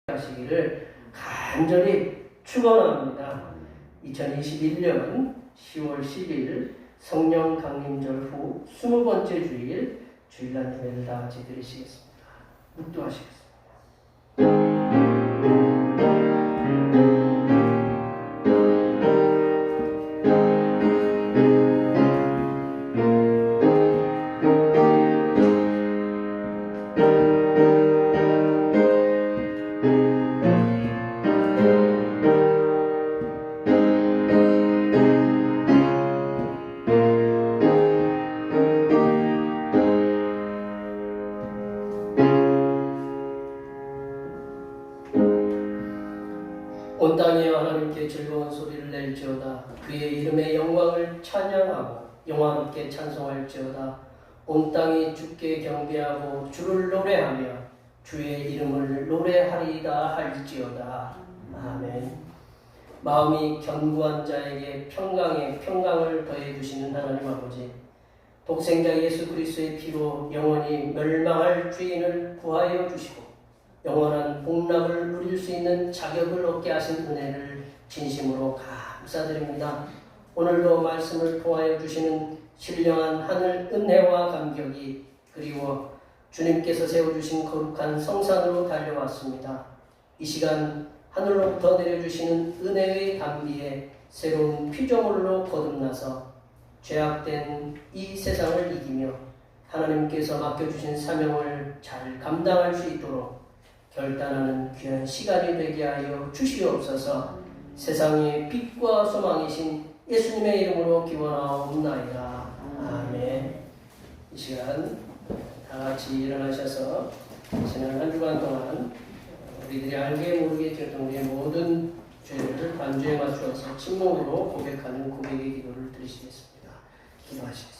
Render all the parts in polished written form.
하시기를 간절히 축원합니다. 2021년 10월 10일 성령 강림절 후 20번째 주일 주일날 예배를 다 같이 드리시겠습니다. 묵도하시겠습니다. 온 땅이여 하나님께 즐거운 소리를 낼지어다. 그의 이름의 영광을 찬양하고 영화롭게 찬송할지어다. 온 땅이 주께 경배하고 주를 노래하며 주의 이름을 노래하리다 할지어다. 아멘. 마음이 견고한 자에게 평강에 평강을 더해 주시는 하나님 아버지, 독생자 예수 그리스도의 피로 영원히 멸망할 죄인을 구하여 주시고 영원한 복락을 누릴 수 있는 자격을 얻게 하신 은혜를 진심으로 감사드립니다. 오늘도 말씀을 통하여 주시는 신령한 하늘 은혜와 감격이 그리워 주님께서 세워주신 거룩한 성산으로 달려왔습니다. 이 시간 하늘로부터 내려주시는 은혜의 담비에 새로운 피조물로 거듭나서 죄악된 이 세상을 이기며 하나님께서 맡겨주신 사명을 잘 감당할 수 있도록 결단하는 귀한 시간이 되게 하여 주시옵소서. 세상의 빛과 소망이신 예수님의 이름으로 기원하옵나이다. 아멘. 이 시간 다 같이 일어나셔서 지난 한 주간 동안 우리들이 알게 모르게 지었던 우리의 모든 죄를 반주에 맞추어서 침묵으로 고백하는 고백의 기도를 드리시겠습니다. 기도하시겠습니다.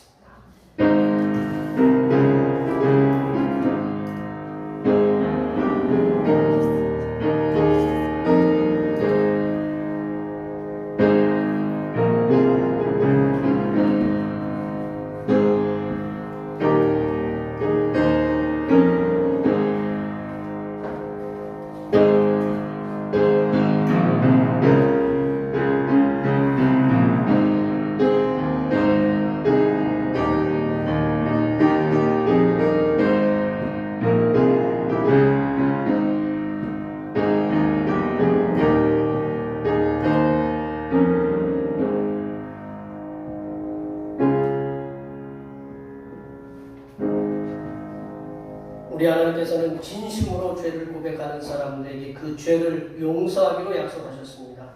우리 하나님께서는 진심으로 죄를 고백하는 사람들에게 그 죄를 용서하기로 약속하셨습니다.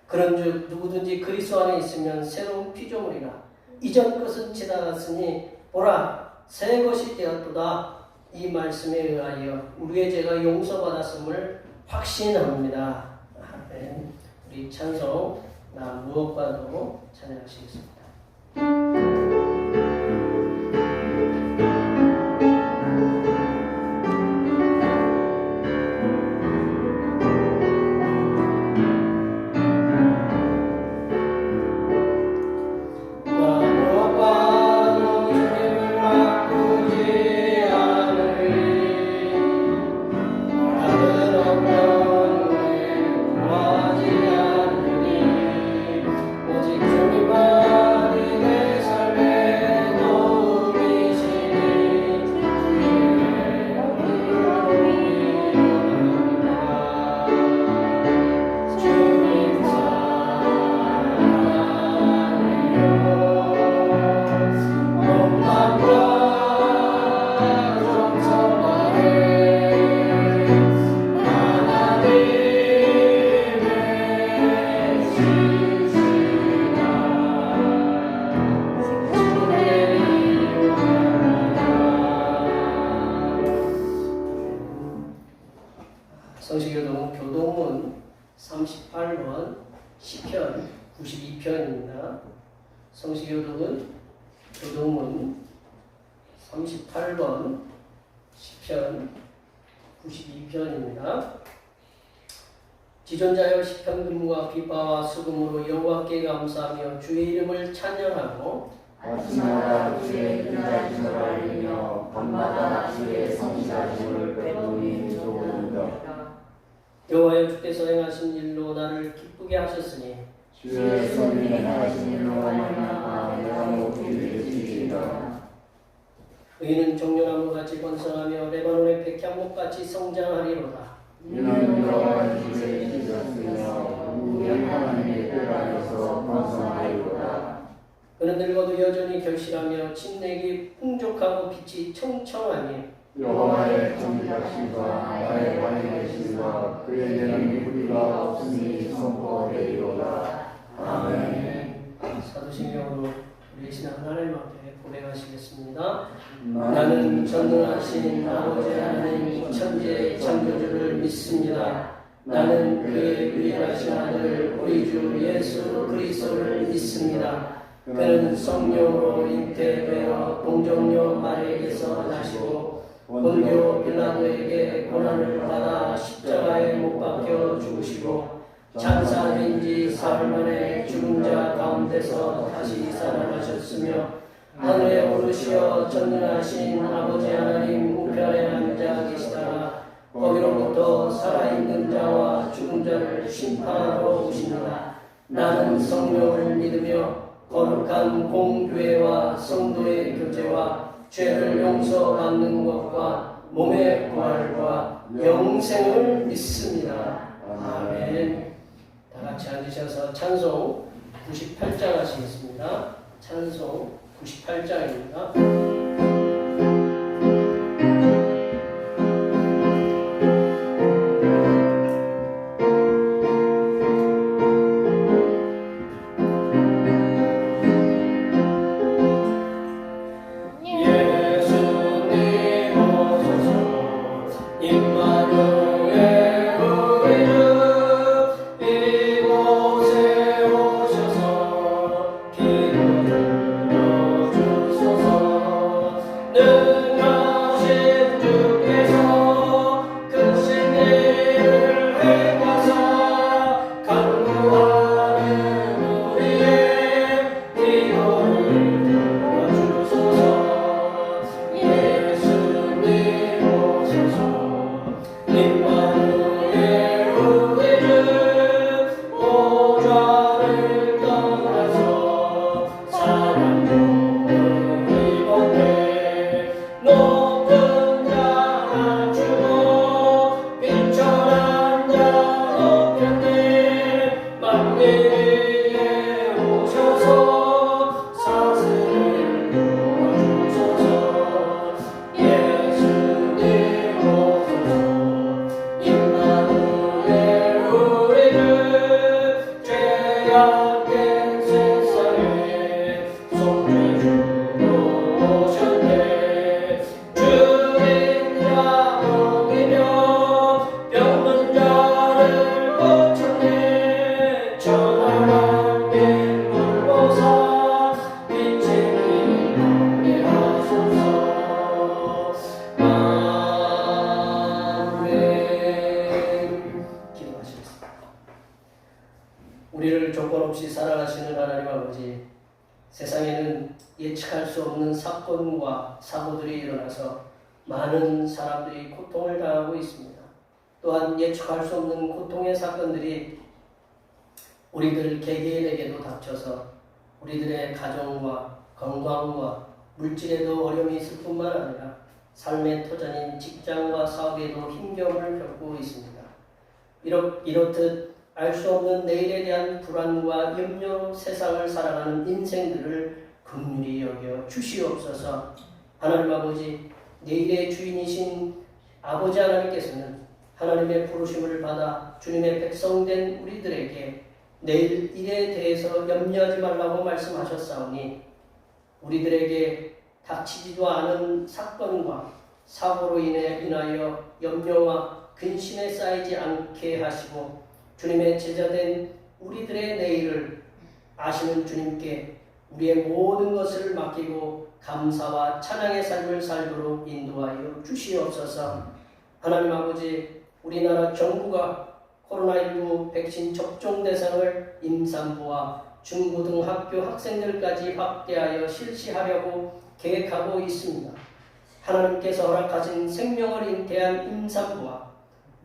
그런즉 누구든지 그리스도 안에 있으면 새로운 피조물이나 이전 것은 지나갔으니 보라 새 것이 되었도다. 이 말씀에 의하여 우리의 죄가 용서받았음을 확신합니다. 아멘. 우리 찬송 나 무엇과도 찬양하시겠습니다. 교동문 38번 시편 92편입니다. 성시교독은 교동문 38번 시편 92편입니다. 지존자여 시편 금과 비파와 수금으로 여호와께 감사하며 주의 이름을 찬양하고 아침마다 주의 인자심을 알리며 밤마다 주의 성실하심을 빼놓니 좋으리이다. 여호와여 주께서 행하신 일로 나를 기쁘게 하셨으니 주의 손이 행하신 일로 말미암아 내가 높이 되리이다. 의인은 정령나무같이 번성하며 레바논의 백향목같이 성장하리로다. 이는 여호와 주의 지셨으며 우리 하나님의 뜰 안에서 번성하리로다. 그는 늙어도 여전히 결실하며 진액이 풍족하고 빛이 청청하니 여호와의 정직하심과 나의 관용의 신과 그에게는 무리가 없으니 선포되리로다. 아멘. 사도신경으로 우리 신 하나님 앞에 고백하시겠습니다. 나는 전능하신 아버지 하나님 천지의 창조주를 믿습니다. 나는 그의 유일하신 아들 우리 주 예수 그리스도를 믿습니다. 그는 성령으로 잉태되어 동정녀 마리아에게서 나시고 본교 빌라도에게 고난을 받아 십자가에 못 박혀 죽으시고 장사된 지 사흘 만에 죽은 자 가운데서 다시 살아나셨으며 하늘에 오르시어 전능하신 아버지 하나님 우편에 앉아 계시다가 거기로부터 살아있는 자와 죽은 자를 심판하러 오시느라. 나는 성령을 믿으며 거룩한 공교회와 성도의 교제와 죄를 용서받는 것과 몸의 부활과 영생을 믿습니다. 아멘. 다 같이 앉으셔서 찬송 98장 하시겠습니다. 찬송 98장입니다. 우리를 조건 없이 사랑하시는 하나님 아버지, 세상에는 예측할 수 없는 사건과 사고들이 일어나서 많은 사람들이 고통을 당하고 있습니다. 또한 예측할 수 없는 고통의 사건들이 우리들 개개인에게도 닥쳐서 우리들의 가정과 건강과 물질에도 어려움이 있을 뿐만 아니라 삶의 터전인 직장과 사업에도 힘겨움을 겪고 있습니다. 이렇듯 알 수 없는 내일에 대한 불안과 염려로 세상을 살아가는 인생들을 긍휼히 여겨 주시옵소서. 하나님 아버지, 내일의 주인이신 아버지 하나님께서는 하나님의 부르심을 받아 주님의 백성된 우리들에게 내일 일에 대해서 염려하지 말라고 말씀하셨사오니 우리들에게 닥치지도 않은 사건과 사고로 인하여 염려와 근심에 쌓이지 않게 하시고 주님의 제자된 우리들의 내일을 아시는 주님께 우리의 모든 것을 맡기고 감사와 찬양의 삶을 살도록 인도하여 주시옵소서. 하나님 아버지, 우리나라 정부가 코로나19 백신 접종 대상을 임산부와 중고등학교 학생들까지 확대하여 실시하려고 계획하고 있습니다. 하나님께서 허락하신 생명을 잉태한 임산부와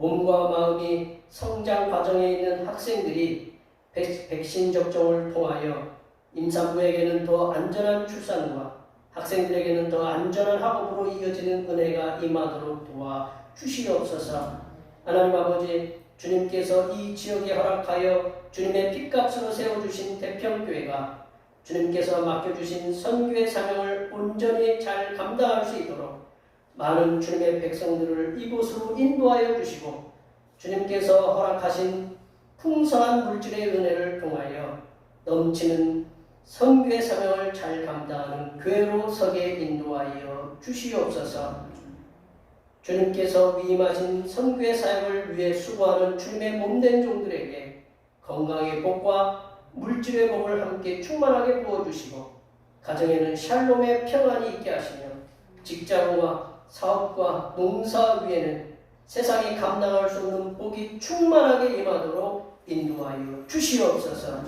몸과 마음이 성장 과정에 있는 학생들이 백신 접종을 통하여 임산부에게는 더 안전한 출산과 학생들에게는 더 안전한 학업으로 이어지는 은혜가 임하도록 도와 주시옵소서. 하나님 아버지, 주님께서 이 지역에 허락하여 주님의 핏값으로 세워주신 대평교회가 주님께서 맡겨주신 선교의 사명을 온전히 잘 감당할 수 있도록 많은 주님의 백성들을 이곳으로 인도하여 주시고 주님께서 허락하신 풍성한 물질의 은혜를 통하여 넘치는 선교의 사명을 잘 감당하는 교회로 서게 인도하여 주시옵소서. 주님께서 위임하신 선교의 사역을 위해 수고하는 주님의 몸된 종들에게 건강의 복과 물질의 복을 함께 충만하게 부어주시고 가정에는 샬롬의 평안이 있게 하시며 직장과 사업과 농사 위에는 세상이 감당할 수 없는 복이 충만하게 임하도록 인도하여 주시옵소서.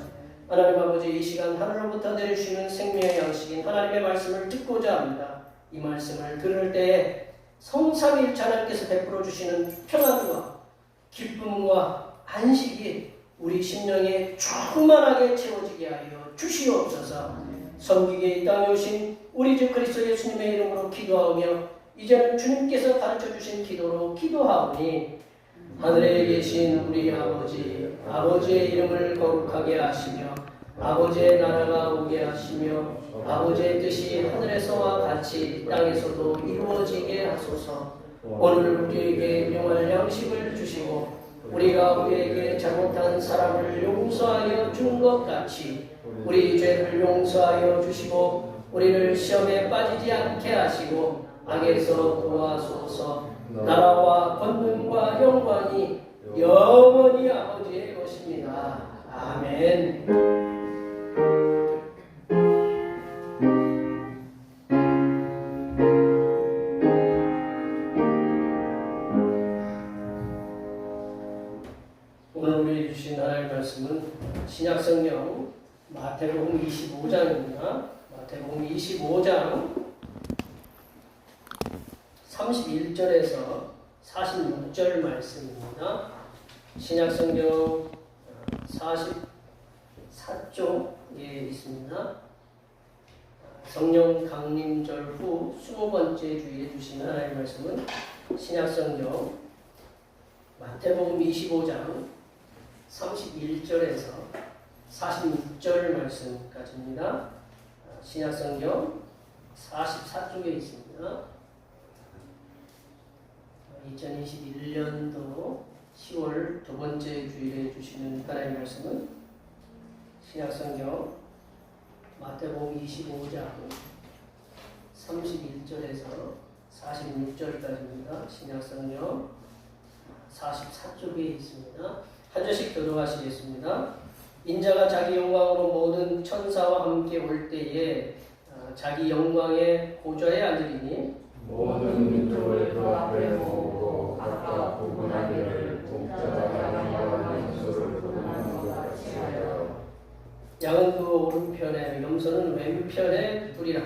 하나님 아버지, 이 시간 하늘로부터 내려주시는 생명의 양식인 하나님의 말씀을 듣고자 합니다. 이 말씀을 들을 때에 성삼위일체 하나님께서 베풀어 주시는 평안과 기쁨과 안식이 우리 심령에 충만하게 채워지게 하여 주시옵소서. 섬기게 이 땅에 오신 우리 주 그리스도 예수님의 이름으로 기도하오며 이제는 주님께서 가르쳐 주신 기도로 기도하오니 하늘에 계신 우리 아버지, 아버지의 이름을 거룩하게 하시며 아버지의 나라가 오게 하시며 아버지의 뜻이 하늘에서와 같이 땅에서도 이루어지게 하소서. 오늘 우리에게 일용할 양식을 주시고 우리가 우리에게 잘못한 사람을 용서하여 준 것 같이 우리 죄를 용서하여 주시고 우리를 시험에 빠지지 않게 하시고 악에서 구하소서. 나라와 권능과 영광이 영원히 아버지의 것입니다. 아멘. 오늘 우리 주신 하나님의 말씀은 신약성경 마태복음 25장입니다. 마태복음 25장 31절에서 46절 말씀입니다. 신약성경 44쪽에 있습니다. 성령 강림절 후 20번째 주일에 주신 하나님의 말씀은 신약성경 마태복음 25장 31절에서 46절 말씀까지입니다. 신약성경 44쪽에 있습니다. 2021년도 10월 두 번째 주일에 주시는 하나님의 말씀은 신약성경 마태복음 25장 31절에서 46절까지입니다. 신약성경 44쪽에 있습니다. 한 절씩 교독하시겠습니다. 인자가 자기 영광으로 모든 천사와 함께 올 때에 자기 영광의 보좌에 앉으리니 모든 민족을 그 앞에 모으고 각각 구분하기를 목자가 양과 염소를 구분하는 것 같이 하여 양은 그 오른편에 염소는 왼편에 두리라.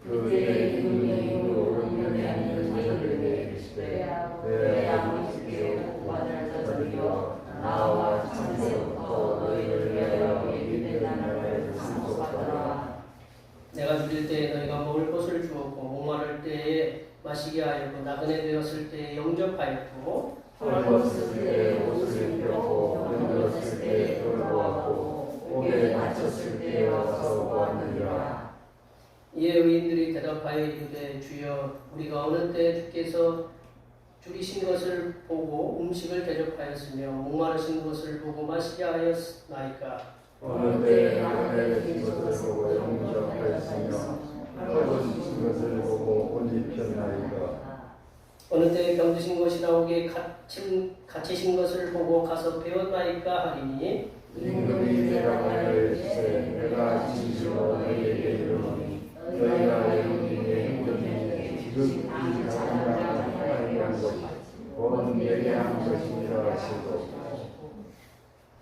그의 이름이 그 오른편에 앉은 자들에게 이르시되 내 양을 지키고 구원을 저들이여 나와 창세부터 너희를 위하여 예비된 나라를 상속하더라. 내가 줄일 때에 너희가 먹을 것을 주었고 목마를 때에 마시게 하였고 나그네 되었을 때에 영접하였고 헐벗을 때 옷을 입혔고 병들었을 때 돌보았고 옥에 갇혔을 때 와서 보았느니라. 이에 의인들이 대답하여 이르되 주여 우리가 어느 때 주께서 줄이신 것을 보고 음식을 대접하였으며 목마르신 것을 보고 마시게 하였나이까. 어느 때 나그네 된 것을 보고 영접하였으며 헐벗으신 것을 보고 옷 입혔나이까. 어느 때 병드신 것이 나오게 갇히신 것을 보고 가서 배웠나이까 하리니 임금이 대답하여 이르시되 내가 진실로 너희에게 이르노니 너희가 여기 내 임금이 지극히 작은 자를 위한 것이 곧 내게 한 것이니라 하시고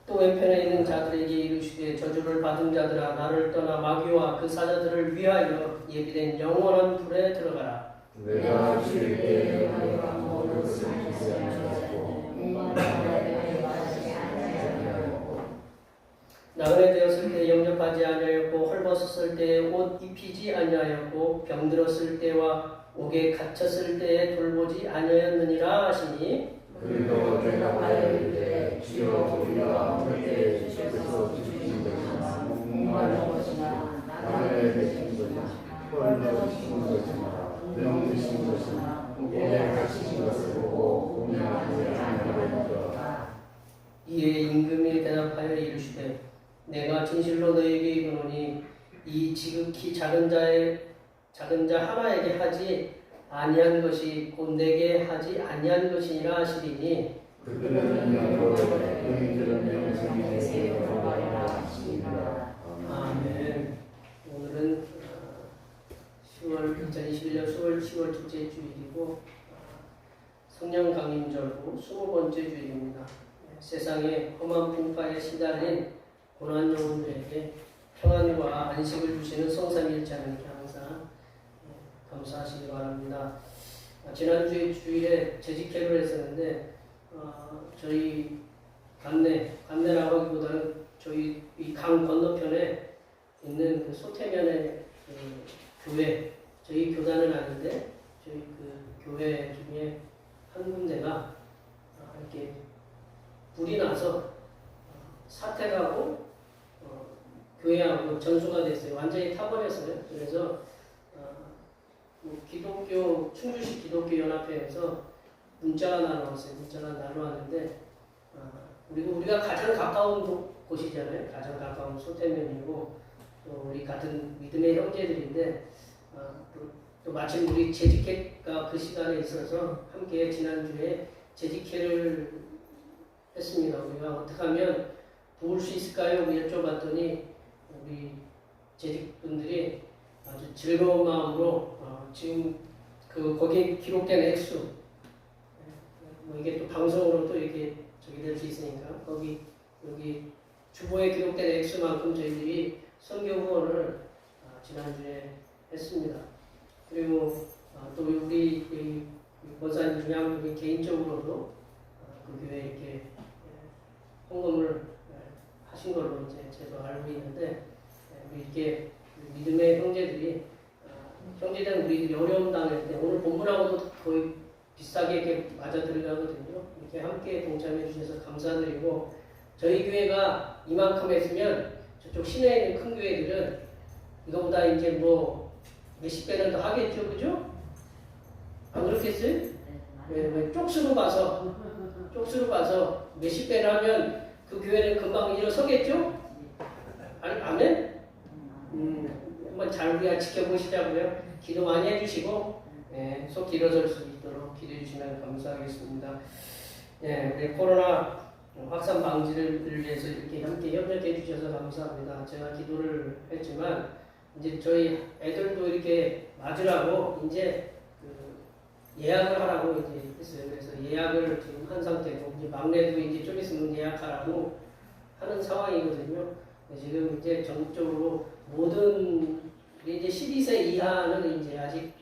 또 왼편에 있는 자들에게 이르시되 저주를 받은 자들아 나를 떠나 마귀와 그 사자들을 위하여 예비된 영원한 불에 들어가라. 내가 주에게 너희가 모든 것을 주지 않았고 나그네 되었을 때 영접하지 아니하였고 헐벗었을 때 옷 입히지 아니하였고 병들었을 때와 옥에 갇혔을 때에 돌보지 아니하였느니라 하시니 그리고 대답하여 이르되 주여 우리가 그때 주께서 주신 것이나 목마른 것이나 나그네 되신 것이나 헐벗으신 것이나 병드신 것이나 옥에 갇히신 것을 보고 공명하지 아니하였더라. 이에 임금이 대답하여 이르시되 내가 진실로 너에게 이르노니 이 지극히 작은 자 하나에게 하지 아니한 것이 곧 내게 하지 아니한 것이니라 하시리니 그들은 영으로되 너희들은 영생에게 들어가리라 하시니라. 아멘. 오늘은 2021년 10월 둘째 주일이고 성령 강림절고 20번째 주일입니다. 세상에 험한 풍파에 시달린 고난 영혼들에게 평안과 안식을 주시는 성삼위일체 하나님께 항상 감사하시기 바랍니다. 지난주 주일에 재직회를 했었는데 저희 관내라고 하기보다는 저희 이 강 건너편에 있는 그 소태면의 그 교회, 저희 교단은 아닌데 저희 그 교회 중에 한 군데가 이렇게 불이 나서 사택하고 교회하고 전수가 됐어요. 완전히 타버렸어요. 그래서 기독교 충주시 기독교 연합회에서 문자가 날아왔어요. 문자가 날아왔는데 그리고 우리가 가장 가까운 곳이잖아요. 가장 가까운 소태면이고 또 우리 같은 믿음의 형제들인데 또 마침 우리 재직회가 그 시간에 있어서 함께 지난주에 재직회를 했습니다. 우리가 어떻게 하면 도울 수 있을까요? 여쭤봤더니 우리 재직분들이 아주 즐거운 마음으로 지금 거기에 기록된 액수 뭐 이게 또 방송으로 또 이렇게 저기 될 수 있으니까 여기 주보에 기록된 액수만큼 저희들이 선교 후원을 지난주에 했습니다. 그리고 또 우리 권사님 중에 한 분이 개인적으로도 그 교회에 이렇게 헌금을 하신 걸로 이제 제가 알고 있는데 이렇게 믿음의 형제들이 형제들은 우리들이 어려움 당할 때 오늘 본문하고도 거의 비슷하게 이렇게 맞아 들어가거든요. 이렇게 함께 동참해 주셔서 감사드리고 저희 교회가 이만큼 했으면 저쪽 시내에 있는 큰 교회들은 이거보다 이제 뭐 몇십 배는 더 하겠죠, 그죠? 안 그렇겠어요? 네, 쪽수로 봐서 몇십 배를 하면 그 교회는 금방 일어서겠죠? 아멘? 한번 잘 우리가 지켜보시자고요. 기도 많이 해주시고 속 일어설 수 있도록 기도해 주시면 감사하겠습니다. 우리 코로나 확산 방지를 위해서 이렇게 함께 협력해 주셔서 감사합니다. 제가 기도를 했지만 이제 저희 애들도 이렇게 맞으라고 이제 예약을 하라고 이제 했어요. 그래서 예약을 지금 한 상태고 이제 막내도 이제 좀 있으면 예약하라고 하는 상황이거든요. 지금 이제 전국적으로 모든 이제 12세 이하는 이제 아직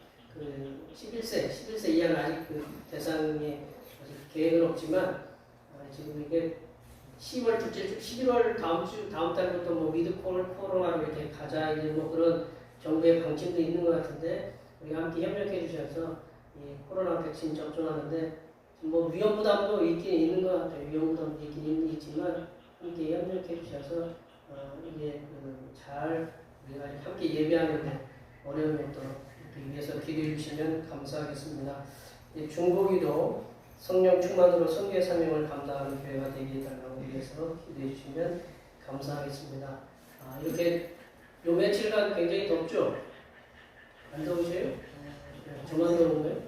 11세 이하는 아직 그 대상에 아직 계획은 없지만 지금 이게 10월 둘째 주, 11월 다음 달부터 뭐 위드 코로나로 이렇게 가자 이제 뭐 그런 정부의 방침도 있는 것 같은데 우리 함께 협력해 주셔서 이 코로나 백신 접종하는데 뭐 위험 부담도 있긴 있는 것 같아요. 위험 부담도 있긴 있지만 함께 협력해 주셔서 이게 잘 우리가 함께 예배하는데 어려움이 없도록 위해서 기도해 주시면 감사하겠습니다. 중고기도 성령 충만으로 선교의 사명을 감당하는 교회가 되게 해달라고 위해서 기도해 주시면 감사하겠습니다. 이렇게 요 며칠간 굉장히 덥죠? 안 더우세요? 저만 더운 거예요?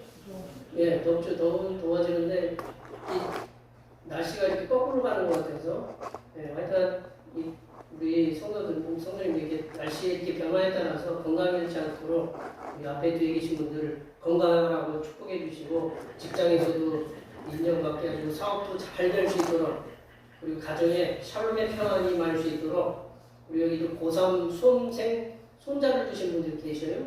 예, 덥죠. 더워지는데 날씨가 이렇게 거꾸로 가는 것 같아서 하여튼 우리 성도님들 이렇게 날씨에 이렇게 변화에 따라서 건강해지지 않도록 우리 앞에 뒤에 계신 분들 건강하라고 축복해 주시고 직장에서도 인정받게 하시고 사업도 잘 될 수 있도록 그리고 가정에 샬롬의 평안이 임할 수 있도록 우리 여기도 고3 수험생 손자를 두신 분들 계셔요.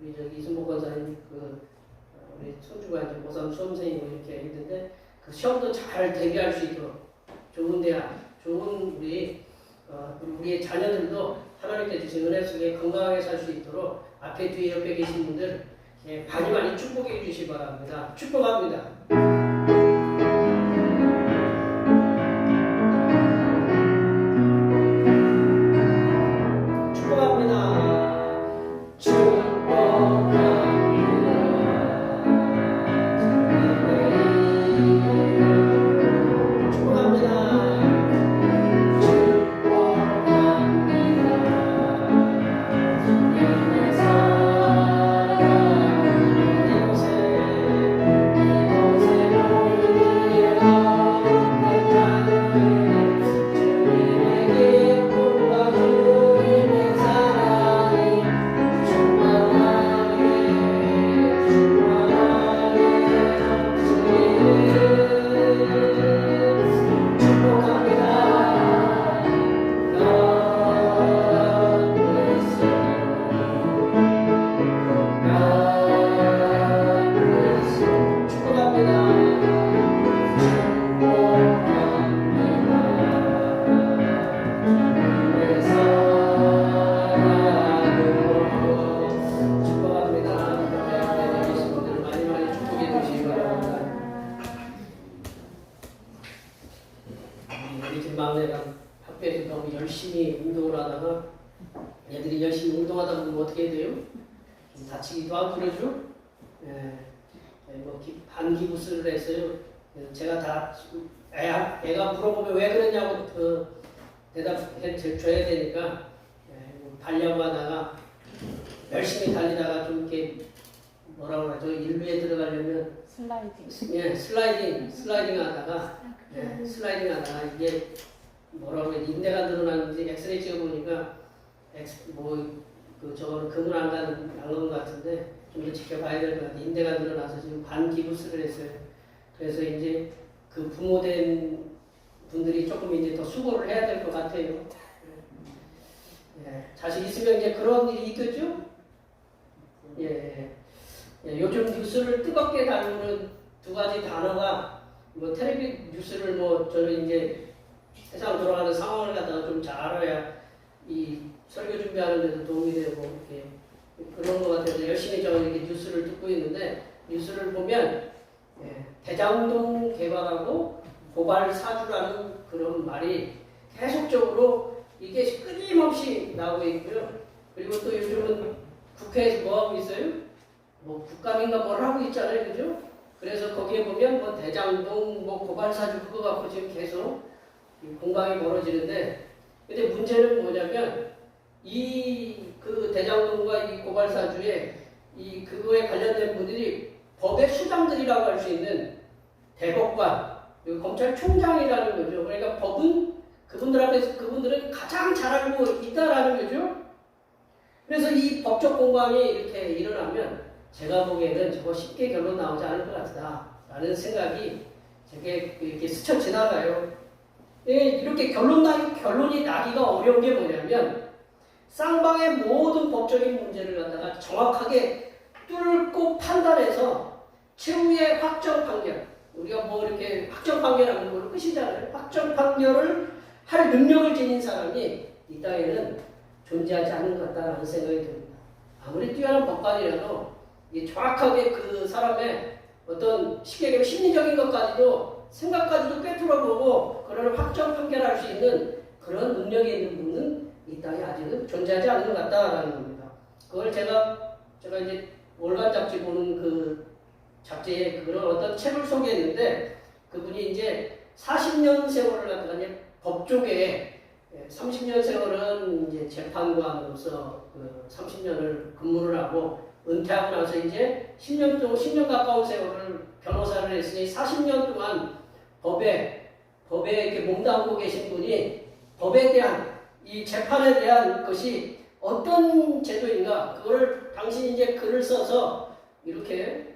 우리 저기 이승복 권사님 우리 손주가 이제 고3 수험생이고 이렇게 했는데 그 시험도 잘 대비할 수 있도록 좋은 대학, 좋은 우리의 자녀들도 하나님께 주신 은혜 속에 건강하게 살 수 있도록 앞에 뒤에 옆에 계신 분들 많이 많이 축복해 주시기 바랍니다. 축복합니다. 우리 집 막내가 학교에서 너무 열심히 운동을 하다가 애들이 열심히 운동하다 보면 어떻게 돼요? 좀 다치기도 하고 그러죠? 반기부스를 했어요. 제가 다 애가 물어보면 왜 그러냐고 대답해 줘야 되니까 달려고 하다가 열심히 달리다가 좀 이렇게 뭐라고 하죠? 인류에 들어가려면 슬라이딩 하다가 이게 뭐라고 해 인대가 늘어나는지 엑스레이 찍어보니까 저거는 금을 안 가는 것 같은데 좀 더 지켜봐야 될 것 같아요. 인대가 늘어나서 지금 반기부스를 했어요. 그래서 이제 그 부모된 분들이 조금 이제 더 수고를 해야 될 것 같아요. 자식 있으면 이제 그런 일이 있겠죠? 요즘 뉴스를 뜨겁게 다루는 두 가지 단어가 텔레비 뉴스를 저는 이제 세상 돌아가는 상황을 갖다가 좀 잘 알아야 이 설교 준비하는 데도 도움이 되고 이렇게 그런 것 같아서 열심히 저는 이렇게 뉴스를 듣고 있는데 뉴스를 보면 대장동 개발하고 고발 사주라는 그런 말이 계속적으로 이게 끊임없이 나오고 있고요. 그리고 또 요즘은 국회에서 뭐 하고 있어요? 국감인가 뭘 하고 있잖아요, 그죠? 그래서 거기에 보면 대장동 고발 사주 그거 갖고 지금 계속 공방이 벌어지는데, 근데 문제는 뭐냐면 그 대장동과 이 고발 사주에 그거에 관련된 분들이 법의 수장들이라고 할 수 있는 대법관, 검찰총장이라는 거죠. 그러니까 법은 그분들 앞에서 그분들은 가장 잘 알고 있다라는 거죠. 그래서 이 법적 공방이 이렇게 일어나면 제가 보기에는 저거 쉽게 결론 나오지 않을 것 같다라는 생각이 제게 이렇게 스쳐 지나가요. 이렇게 결론이 나기가 어려운 게 뭐냐면 쌍방의 모든 법적인 문제를 갖다가 정확하게 뚫고 판단해서 최후의 확정 판결, 우리가 이렇게 확정 판결하는 걸로 끝이잖아요. 확정 판결을 할 능력을 지닌 사람이 이 땅에는 존재하지 않는 것 같다는 생각이 듭니다. 아무리 뛰어난 법관이라도 정확하게 그 사람의 어떤 쉽게 얘기하면 심리적인 것까지도 생각까지도 꿰뚫어보고 그런 확정 판결할 수 있는 그런 능력이 있는 분은 이 땅에 아직은 존재하지 않는 것 같다라는 겁니다. 그걸 제가 이제 월간 잡지 보는 그 잡지에 그런 어떤 책을 소개했는데 그분이 이제 40년 세월을 갖다가 이제 법조계에 30년 세월은 이제 재판관으로서 30년을 근무를 하고 은퇴하고 나서 이제 10년 가까운 세월을 변호사를 했으니 40년 동안 법에 이렇게 몸담고 계신 분이 법에 대한 이 재판에 대한 것이 어떤 제도인가 그거를 당신이 이제 글을 써서 이렇게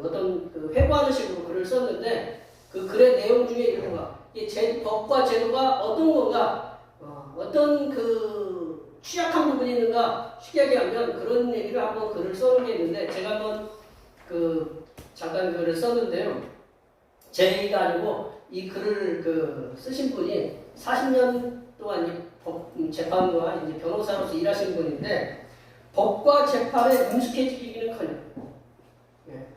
어떤 회고하는 식으로 글을 썼는데 그 글의 내용 중에 이런 거 이 법과 제도가 어떤 건가 어떤 취약한 부분이 있는가 쉽게 얘기하면 그런 얘기를 한번 글을 써놓은 게 있는데 제가 한번 잠깐 글을 썼는데요. 제 얘기가 아니고 이 글을 쓰신 분이 40년 동안 재판과 이제 변호사로서 일하신 분인데 법과 재판에 능숙해지기는커녕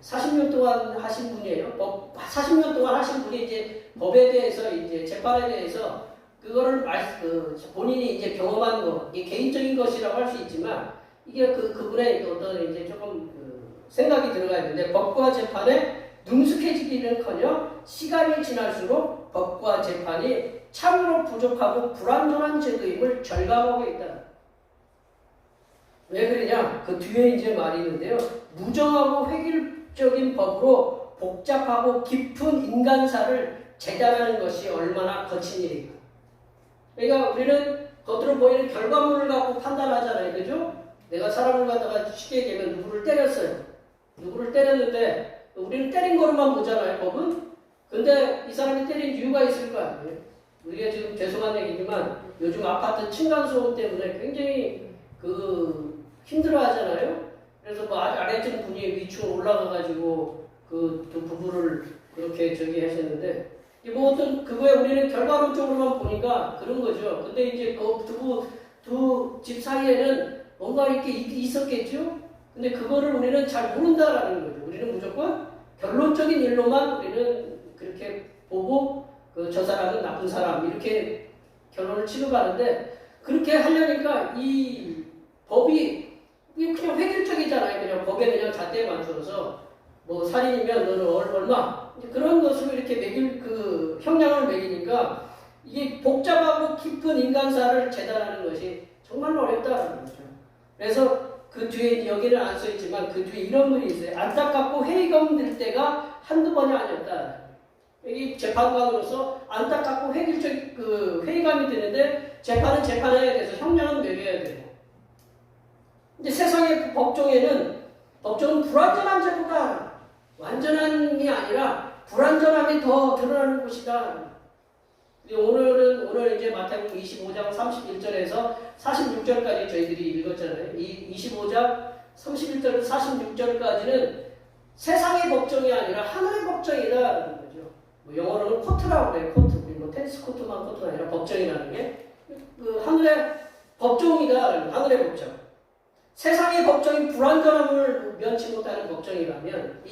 40년 동안 하신 분이에요. 40년 동안 하신 분이 이제 법에 대해서 이제 재판에 대해서 그거를 본인이 이제 경험한 거 이게 개인적인 것이라고 할 수 있지만 이게 그분의 어떤 이제 조금 생각이 들어가야 되는데 법과 재판에 능숙해지기는커녕 시간이 지날수록 법과 재판이 참으로 부족하고 불완전한 제도임을 절감하고 있다. 왜 그러냐? 그 뒤에 이제 말이 있는데요. 무정하고 획일적인 법으로 복잡하고 깊은 인간사를 재단하는 것이 얼마나 거친 일인가. 그러니까 우리는 겉으로 보이는 결과물을 갖고 판단하잖아요. 그죠? 내가 사람을 갖다가 쉽게 얘기하면 누구를 때렸어요. 누구를 때렸는데 우리는 때린 것만 보잖아요. 법은. 근데 이 사람이 때린 이유가 있을 거 아니에요. 우리가 지금 죄송한 얘기지만 요즘 아파트 층간소음 때문에 굉장히 힘들어 하잖아요. 그래서 뭐 아래층 분이 위층 올라가가지고 그 부부를 그렇게 하셨는데 뭐 어떤 그거에 우리는 결과론적으로만 보니까 그런 거죠. 근데 이제 두 집 사이에는 뭔가 이렇게 있었겠죠. 근데 그거를 우리는 잘 모른다라는 거죠. 우리는 무조건 결론적인 일로만 우리는 그렇게 보고 저 사람은 나쁜 사람 이렇게 결론을 취급하는데 그렇게 하려니까 이 법이 그냥 획일적이잖아요. 그냥 법에 그냥 잣대에 맞춰서 뭐 살인이면 너는 얼마 그런 것으로 이렇게 형량을 매기니까 이게 복잡하고 깊은 인간사를 재단하는 것이 정말로 어렵다는 거죠. 그래서 그 뒤에 여기는 안 써있지만 그 뒤에 이런 글이 있어요. 안타깝고 회의감 들 때가 한두 번이 아니었다. 이 재판관으로서 안타깝고 회의감이 드는데 재판은 재판해야 돼서 형량은 매겨야 되고. 근데 세상의 법정은 불완전한 제도다. 완전함이 아니라 불완전함이 더 드러나는 곳이다. 오늘 이제 마태복음 25장 31절에서 46절까지 저희들이 읽었잖아요. 이 25장 31절 46절까지는 세상의 법정이 아니라 하늘의 법정이라는 거죠. 뭐 영어로는 코트라고 그래요. 코트. 뭐 테니스 코트만 코트가 아니라 법정이라는 게 하늘의 법정이다. 하늘의 법정. 세상의 법정이 불완전함을 면치 못하는 법정이라면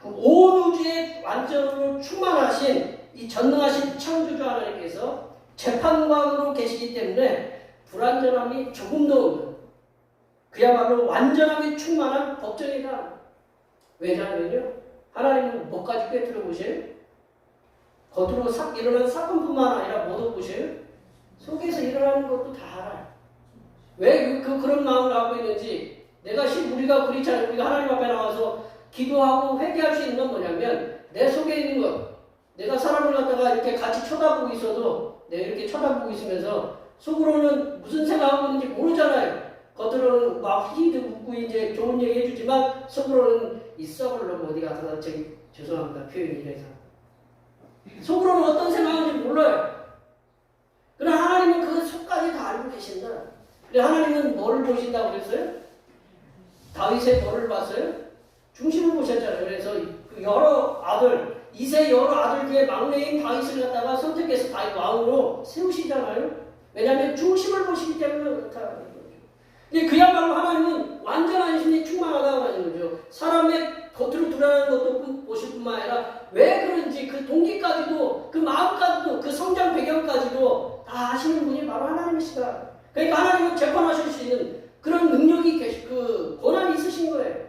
온 우주에 완전으로 충만하신 이 전능하신 창조주 하나님께서 재판관으로 계시기 때문에 불완전함이 조금도 없는 그야말로 완전함이 충만한 법정이다. 왜냐하면요. 하나님은 뭐까지 꿰뚫어 보세요? 겉으로 일어난 사건뿐만 아니라 뭐도 보세요? 속에서 일어나는 것도 다 알아요. 왜 그런 마음을 갖고 있는지 우리가 그렇잖아요. 우리가 하나님 앞에 나와서 기도하고 회개할 수 있는 건 뭐냐면 내 속에 있는 것 내가 사람을 갖다가 이렇게 같이 쳐다보고 있어도 내가 이렇게 쳐다보고 있으면서 속으로는 무슨 생각하고 있는지 모르잖아요. 겉으로는 막 희도 웃고 이제 좋은 얘기 해주지만 속으로는 이 썩을 놈 어디 가서 죄송합니다. 표현이 이래서 속으로는 어떤 생각인지 몰라요. 그러나 하나님은 그 속까지 다 알고 계신다. 하나님은 뭐를 보신다고 그랬어요? 다윗의 뭐를 봤어요? 중심을 보셨잖아요. 그래서 이세 여러 아들 중에 막내인 다윗을 갖다가 선택해서 다윗 왕으로 세우시잖아요. 왜냐하면 중심을 보시기 때문에 그렇다는 거죠. 그야말로 하나님은 완전한 신이 충만하다고 하는 거죠. 사람의 겉으로 드러나는 것도 보실 뿐만 아니라 왜 그런지 그 동기까지도 그 마음까지도 그 성장 배경까지도 다 아시는 분이 바로 하나님이시다. 그러니까 하나님은 재판하실 수 있는 그런 능력이 권한이 있으신 거예요.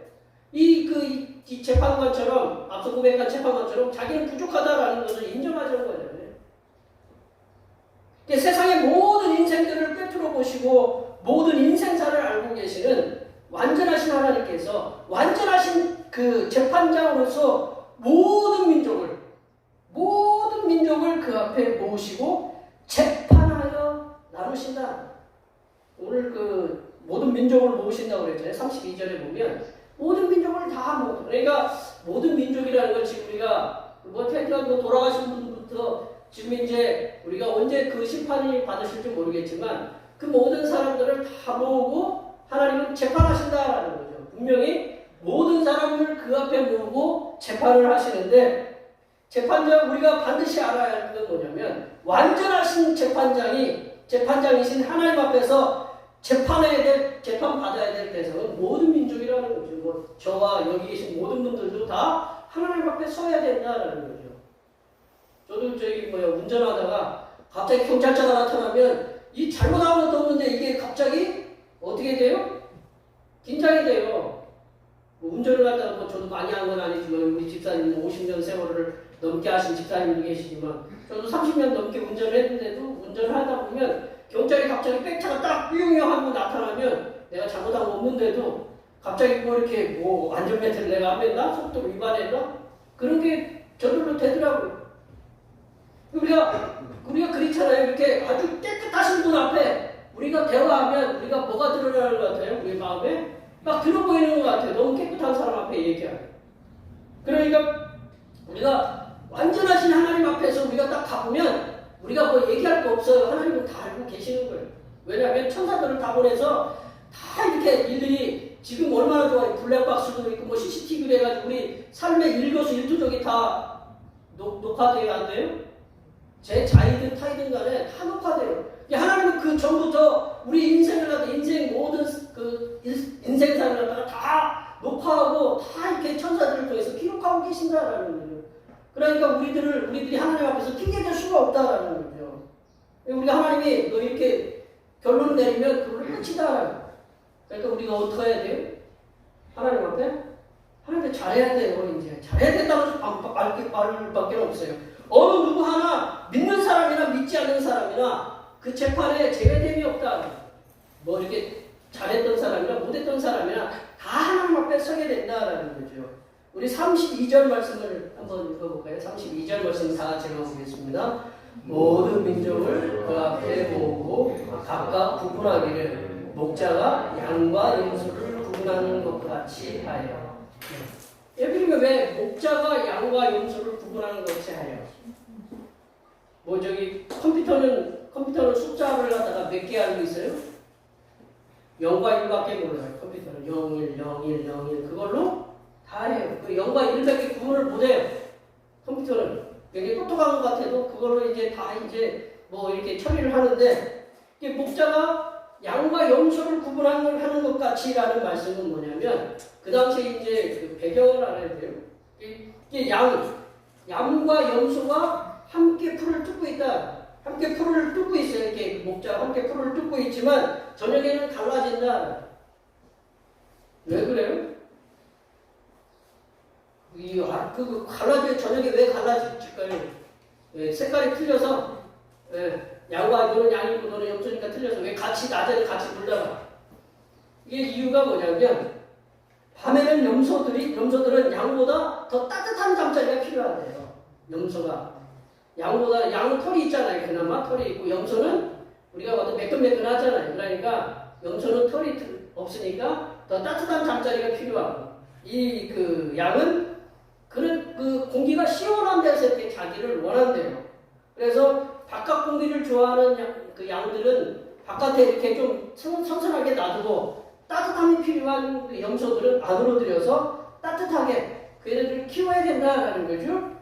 이 재판관처럼, 앞서 고백한 재판관처럼 자기는 부족하다라는 것을 인정하자는 거잖아요. 세상의 모든 인생들을 꿰뚫어 보시고 모든 인생사를 알고 계시는 완전하신 하나님께서 완전하신 그 재판장으로서 모든 민족을 그 앞에 모으시고 재판하여 나누신다. 오늘 모든 민족을 모으신다고 그랬잖아요. 32절에 보면 모든 민족을 다 모으고 그러니까 모든 민족이라는 걸 지금 우리가 돌아가신 분부터 지금 이제 우리가 언제 그 심판이 받으실지 모르겠지만 그 모든 사람들을 다 모으고 하나님은 재판하신다라는 거죠. 분명히 모든 사람을 그 앞에 모으고 재판을 하시는데 재판장 우리가 반드시 알아야 할 것은 뭐냐면 완전하신 재판장이신 하나님 앞에서 재판 받아야 될 대상은 모든 민족이라는 거죠. 뭐 저와 여기 계신 모든 분들도 다 하나님 앞에 서야 된다라는 거죠. 저도 운전하다가 갑자기 경찰차가 나타나면 이 잘못한 것도 없는데 이게 갑자기 어떻게 돼요? 긴장이 돼요. 운전을 하다가 저도 많이 한 건 아니지만 우리 집사님 50년 세월을 넘게 하신 집사님도 계시지만 저도 30년 넘게 운전을 했는데도 운전을 하다 보면 경찰이 갑자기 백차가 딱 삐용삐용 하고 나타나면 내가 잘못한 거 없는데도 갑자기 이렇게 안전벨트를 내가 안 맸나? 속도 위반했나? 그런 게 저절로 되더라고요. 우리가 그렇잖아요. 이렇게 아주 깨끗하신 분 앞에 우리가 대화하면 우리가 뭐가 드러나는 것 같아요? 우리 마음에 막 들어 보이는 것 같아요. 너무 깨끗한 사람 앞에 얘기하면. 그러니까 우리가 완전하신 하나님 앞에서 우리가 딱 가보면 우리가 뭐 얘기할 거 없어요. 하나님은 다 알고 계시는 거예요. 왜냐하면 천사들을 다 보내서 다 이렇게 일일이 지금 얼마나 좋아요. 블랙박스도 있고 뭐 CCTV를 해가지고 우리 삶의 일거수일투족이 다 녹화돼야 안 돼요? 제 자이든 타이든 간에 다 녹화돼요. 하나님은 그 전부터 우리 인생을 갖다 모든 그 인생사를 갖다가 다 녹화하고 다 이렇게 천사들을 통해서 기록하고 계신다라는 거예요. 그러니까 우리들이 하나님 앞에서 핑계댈 수가 없다라는 거죠. 우리가 하나님이 너 이렇게 결론을 내리면 그걸 끝이다. 그러니까 우리가 어떻게 해야 돼요? 하나님 앞에? 하나님 앞에 잘해야 돼요. 이제 잘해야 된다고 말을 밖에 없어요. 어느 누구 하나 믿는 사람이나 믿지 않는 사람이나 그 재판에 제외됨이 없다. 뭐 이렇게 잘했던 사람이나 못했던 사람이나 다 하나님 앞에 서게 된다라는 거죠. 우리 32절 말씀을 한번 읽어볼까요? 32절 말씀 다 제가 보겠습니다. 모든 민족을 그 앞에 모으고 각각 구분하기를 목자가 양과 염소를 구분하는 것과 같이 하여. 그러니까 왜 목자가 양과 염소를 구분하는 것 같이 하여? 뭐 컴퓨터는 숫자를 하다가 몇 개 알고 있어요? 0과 1밖에 몰라요. 컴퓨터는 01, 01, 01 그걸로 다 해요. 그 0과 1밖에 구분을 못해요. 컴퓨터는 되게 똑똑한 것 같아도 그걸로 이제 다 뭐 이렇게 처리를 하는데 이게 목자가 양과 염소를 구분하는 것 같이라는 말씀은 뭐냐면 그 당시에 이제 그 배경을 알아야 돼요. 이게 양과 염소가 함께 풀을 뜯고 있다. 함께 풀을 뜯고 있어요. 이렇게 목자가 함께 풀을 뜯고 있지만 저녁에는 갈라진다. 왜 그래요? 갈라져 저녁에 왜 갈라질까요? 색깔이 틀려서 양과 너는 양이고 너는 염소니까 틀려서 왜 낮에는 같이 놀다가 이게 이유가 뭐냐면 밤에는 염소들은 양보다 더 따뜻한 잠자리가 필요하대요. 양은 털이 있잖아요. 그나마 털이 있고 염소는 우리가 봐도 매끈매끈하잖아요. 그러니까 염소는 털이 없으니까 더 따뜻한 잠자리가 필요하고 양은 그 공기가 시원한 데서 이렇게 자기를 원한대요. 그래서 바깥 공기를 좋아하는 양들은 바깥에 이렇게 좀 선선하게 놔두고 따뜻함이 필요한 그 염소들은 안으로 들여서 따뜻하게 그 애들을 키워야 된다는 거죠.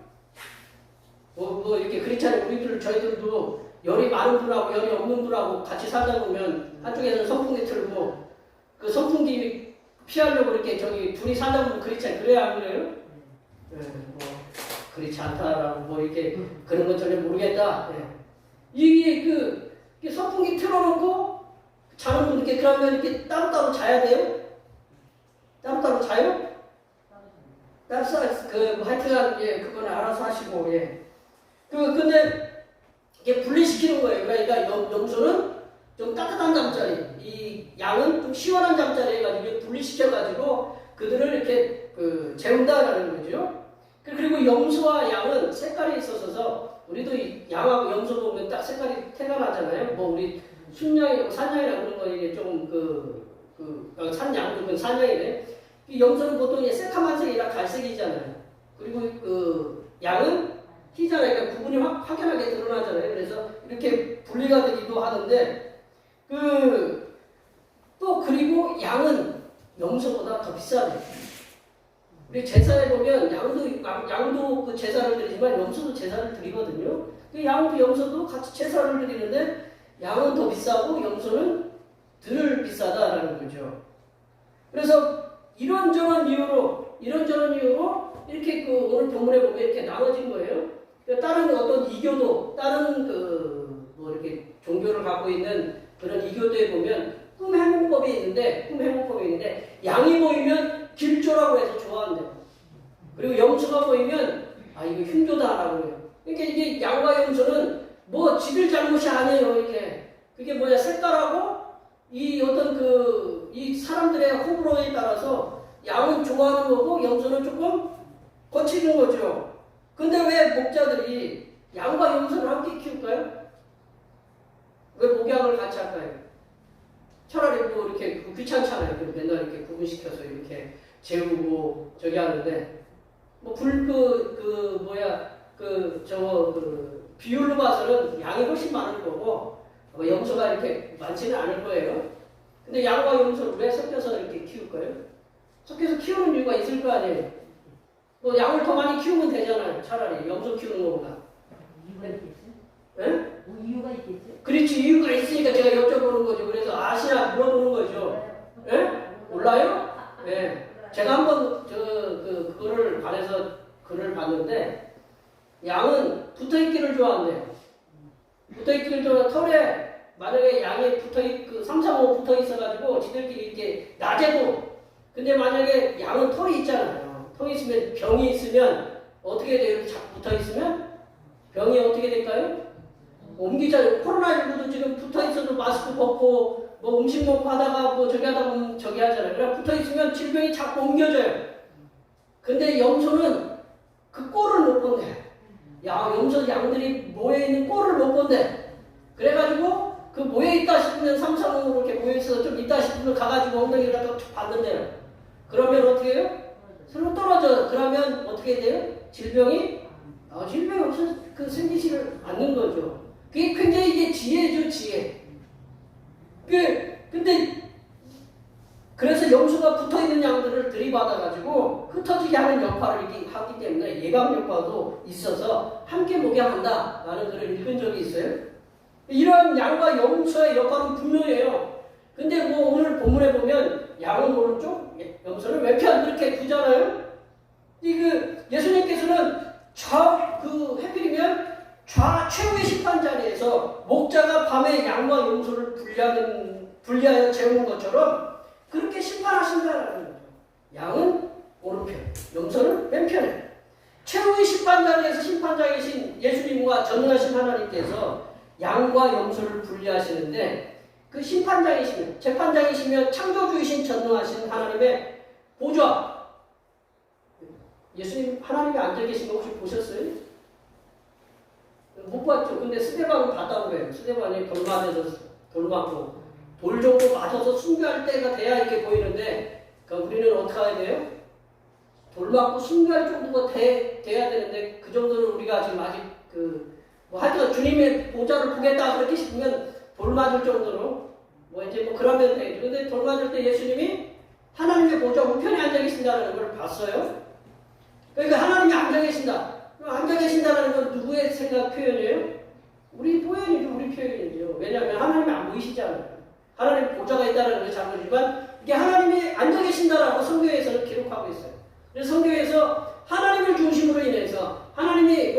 뭐 이렇게 그렇잖아요. 저희들도 열이 많은 분하고 열이 없는 분하고 같이 살다 보면 한쪽에서는 선풍기 틀고 그 선풍기 피하려고 이렇게 둘이 살다 보면 그렇잖아요. 그래야 안 그래요? 뭐 그렇지 않다라고 뭐 이렇게 그런 건 전혀 모르겠다. 이게 선풍기 틀어놓고 자는 분 이렇게 그러면 이렇게 따로따로 자야 돼요? 따로따로 자요? 하여튼간 그건 알아서 하시고 근데 이게 분리시키는 거예요. 그러니까 염소는 좀 따뜻한 잠자리, 이 양은 좀 시원한 잠자리 해가지고 분리시켜가지고 그들을 이렇게 재운다라는 거죠. 그리고 염소와 양은 색깔이 있어서 우리도 양하고 염소 보면 딱 색깔이 태가 나잖아요. 뭐 우리 순양이라고 산양이라고 그런 거 이게 좀 산양도 그 산양이네. 이 염소는 보통 새카만색이라 갈색이잖아요. 그리고 양은 희잖아요. 그러니까 구분이 확연하게 드러나잖아요. 그래서 이렇게 분리가 되기도 하는데 그리고 양은 염소보다 더 비싸요. 우리 제사에 보면 양도 그 제사를 드리지만 염소도 제사를 드리거든요. 그 양도 염소도 같이 제사를 드리는데 양은 더 비싸고 염소는 덜 비싸다라는 거죠. 그래서 이런저런 이유로 이렇게 그 오늘 본문에 보면 이렇게 나눠진 거예요. 다른 어떤 이교도 다른 뭐 이렇게 종교를 갖고 있는 그런 이교도에 보면 꿈 행복법이 있는데 양이 보이면 길조라고 해서 좋아한대요. 그리고 염소가 보이면 아 이거 흉조다라고 해요. 그러니까 이게 양과 염소는 뭐 지들 잘못이 아니에요. 이렇게 그게 뭐냐 색깔하고 이 어떤 이 사람들의 호불호에 따라서 양은 좋아하는 거고 염소는 조금 거치는 거죠. 근데 왜 목자들이 양과 염소를 함께 키울까요? 왜 목양을 같이 할까요? 차라리 뭐 이렇게 귀찮잖아요. 맨날 이렇게 구분시켜서 이렇게 재우고 저기 하는데 뭐 비율로 봐서는 양이 훨씬 많을 거고 염소가 이렇게 많지는 않을 거예요. 근데 양과 염소를 왜 섞여서 이렇게 키울까요? 섞여서 키우는 이유가 있을 거 아니에요. 뭐 양을 더 많이 키우면 되잖아요. 차라리 염소 키우는 것보다. 이유가 있겠죠? 예? 뭐 이유가 있겠죠? 그렇지 이유가 있으니까 제가 여쭤보는 거죠. 그래서 아시나 물어보는 거죠. 예? 몰라요? 예. 제가 한번 그거를 관해서 글을 봤는데 양은 붙어있기를 좋아한대요. 붙어있기를 좋아해. 털에 만약에 양이 삼삼오오 붙어있어가지고 지들끼리 이렇게 낮에도 근데 만약에 양은 털이 있잖아요. 털이 있으면 병이 있으면 어떻게 돼요? 이렇게 자꾸 붙어있으면 병이 어떻게 될까요? 옮기잖아요. 코로나19도 지금 붙어있어도 마스크 벗고 뭐 음식 먹고 하다가 뭐 저기 하다 보면 저기 하잖아요. 그럼 붙어있으면 질병이 자꾸 옮겨져요. 근데 염소는 그 꼴을 못 본대. 염소 양들이 모여있는 꼴을 못 본대. 그래가지고 그 모여있다 싶으면 삼삼오오 이렇게 모여있어서 좀 있다 싶으면 가가지고 엉덩이를 갖다가 툭 봤는데요. 그러면 어떻게 해요? 서로 떨어져. 그러면 어떻게 돼요? 질병이 없어서 생기지를 않는 거죠. 그게 굉장히 이게 지혜죠, 지혜. 근데 그래서 염소가 붙어있는 양들을 들이받아가지고 흩어지게 하는 역할을 하기 때문에 예방 효과도 있어서 함께 목양한다라는 글을 읽은 적이 있어요. 이런 양과 염소의 역할은 분명해요. 근데 뭐 오늘 본문에 보면 양은 오른쪽, 염소는 왼편 이렇게 두잖아요. 예수님께서는 해필이면 최후의 심판 자리에서 목자가 밤에 양과 염소를 분리하여 재우는 것처럼 그렇게 심판하신다는 거죠. 양은 오른편, 염소는 왼편에. 최후의 심판 자리에서 심판자이신 예수님과 전능하신 하나님께서 양과 염소를 분리하시는데 그 심판장이시며 재판장이시며 창조주이신 전능하신 하나님의 보좌. 예수님 하나님이 앉아 계신 거 혹시 보셨어요? 못 봤죠. 근데 스데반은 봤다고 해요. 스데반이 돌 맞고 돌 정도 맞아서 순교할 때가 돼야 이렇게 보이는데 우리는 어떻게 해야 돼요? 돌 맞고 순교할 정도가 돼야 되는데 그 정도는 우리가 지금 아직 하여튼 주님의 보좌를 보겠다 그렇게 싶으면 돌 맞을 정도로 그러면 되죠. 근데 돌 맞을 때 예수님이 하나님의 보좌 우편에 앉아 계신다는 걸 봤어요. 그러니까 하나님이 앉아 계신다. 앉아 계신다는 건 누구의 생각 표현이에요? 우리 표현이죠. 우리 표현이죠. 왜냐하면 하나님이 안 보이시잖아요. 하나님 보좌가 있다는 걸 잘 모르지만 이게 하나님이 앉아 계신다라고 성경에서는 기록하고 있어요. 그래서 성경에서 하나님을 중심으로 인해서 하나님이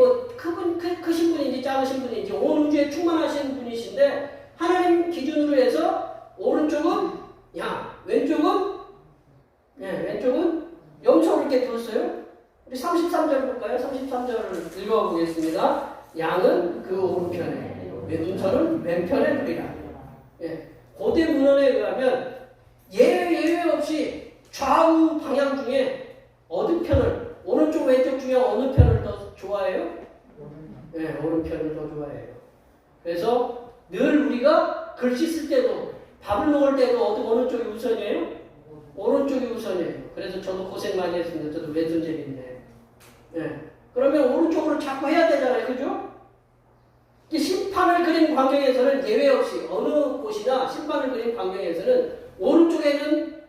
크신 분인지 작으신 분인지 온 우주에 충만하신 분이신데 하나님 기준으로 해서 오른쪽은 양, 왼쪽은 염소를 이렇게 두었어요. 우리 33절 볼까요? 33절을 읽어보겠습니다. 양은 그 오른편에, 염소는 왼편에 두리라. 고대 문헌에 의하면 예외 없이 좌우 방향 중에 어느 편을, 오른쪽 왼쪽 중에 어느 편을 더 좋아해요? 오른편을 더 좋아해요. 그래서 늘 우리가 글씨 쓸 때도 밥을 먹을 때도 어느 쪽이 우선이에요? 오른쪽이 우선이에요. 그래서 저도 고생 많이 했습니다. 저도 왼손잡이인데. 그러면 오른쪽으로 자꾸 해야 되잖아요. 그죠? 심판을 그린 광경에서는 예외 없이 어느 곳이나 심판을 그린 광경에서는 오른쪽에는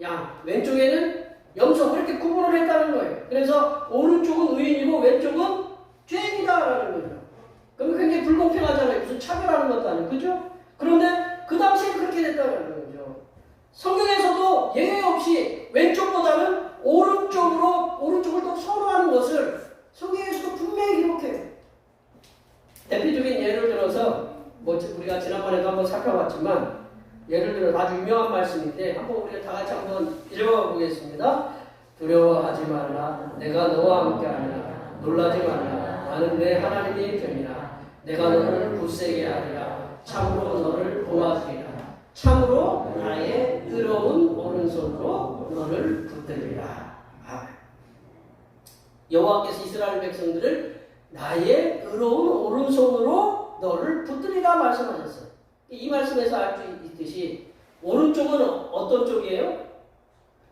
양, 왼쪽에는 염소 그렇게 구분을 했다는 거예요. 그래서 오른쪽은 의인이고 왼쪽은 죄인이다라는 거죠. 그럼 굉장히 불공평하잖아요. 무슨 차별하는 것도 아니고, 그죠? 그런데 그 당시에 그렇게 됐다는 거죠. 성경에서도 예외 없이 왼쪽보다는 오른쪽을 더 선호하는 것을 성경에서도 분명히 기록해요. 대표적인 예를 들어서 우리가 지난번에도 한번 살펴봤지만 예를 들어 아주 유명한 말씀인데 한번 우리가 다 같이 한번 읽어 보겠습니다. 두려워하지 말라. 내가 너와 함께하리라. 놀라지 말라. 나는 내 하나님이 되리라. 내가 너를 굳세게 하리라. 참으로 너를 도와주리라. 참으로 나의 의로운 오른손으로 너를 붙들리라. 여호와께서 이스라엘 백성들을 나의 의로운 오른손으로 너를 붙들리라 말씀하셨어요. 이 말씀에서 알 수 있듯이 오른쪽은 어떤 쪽이에요?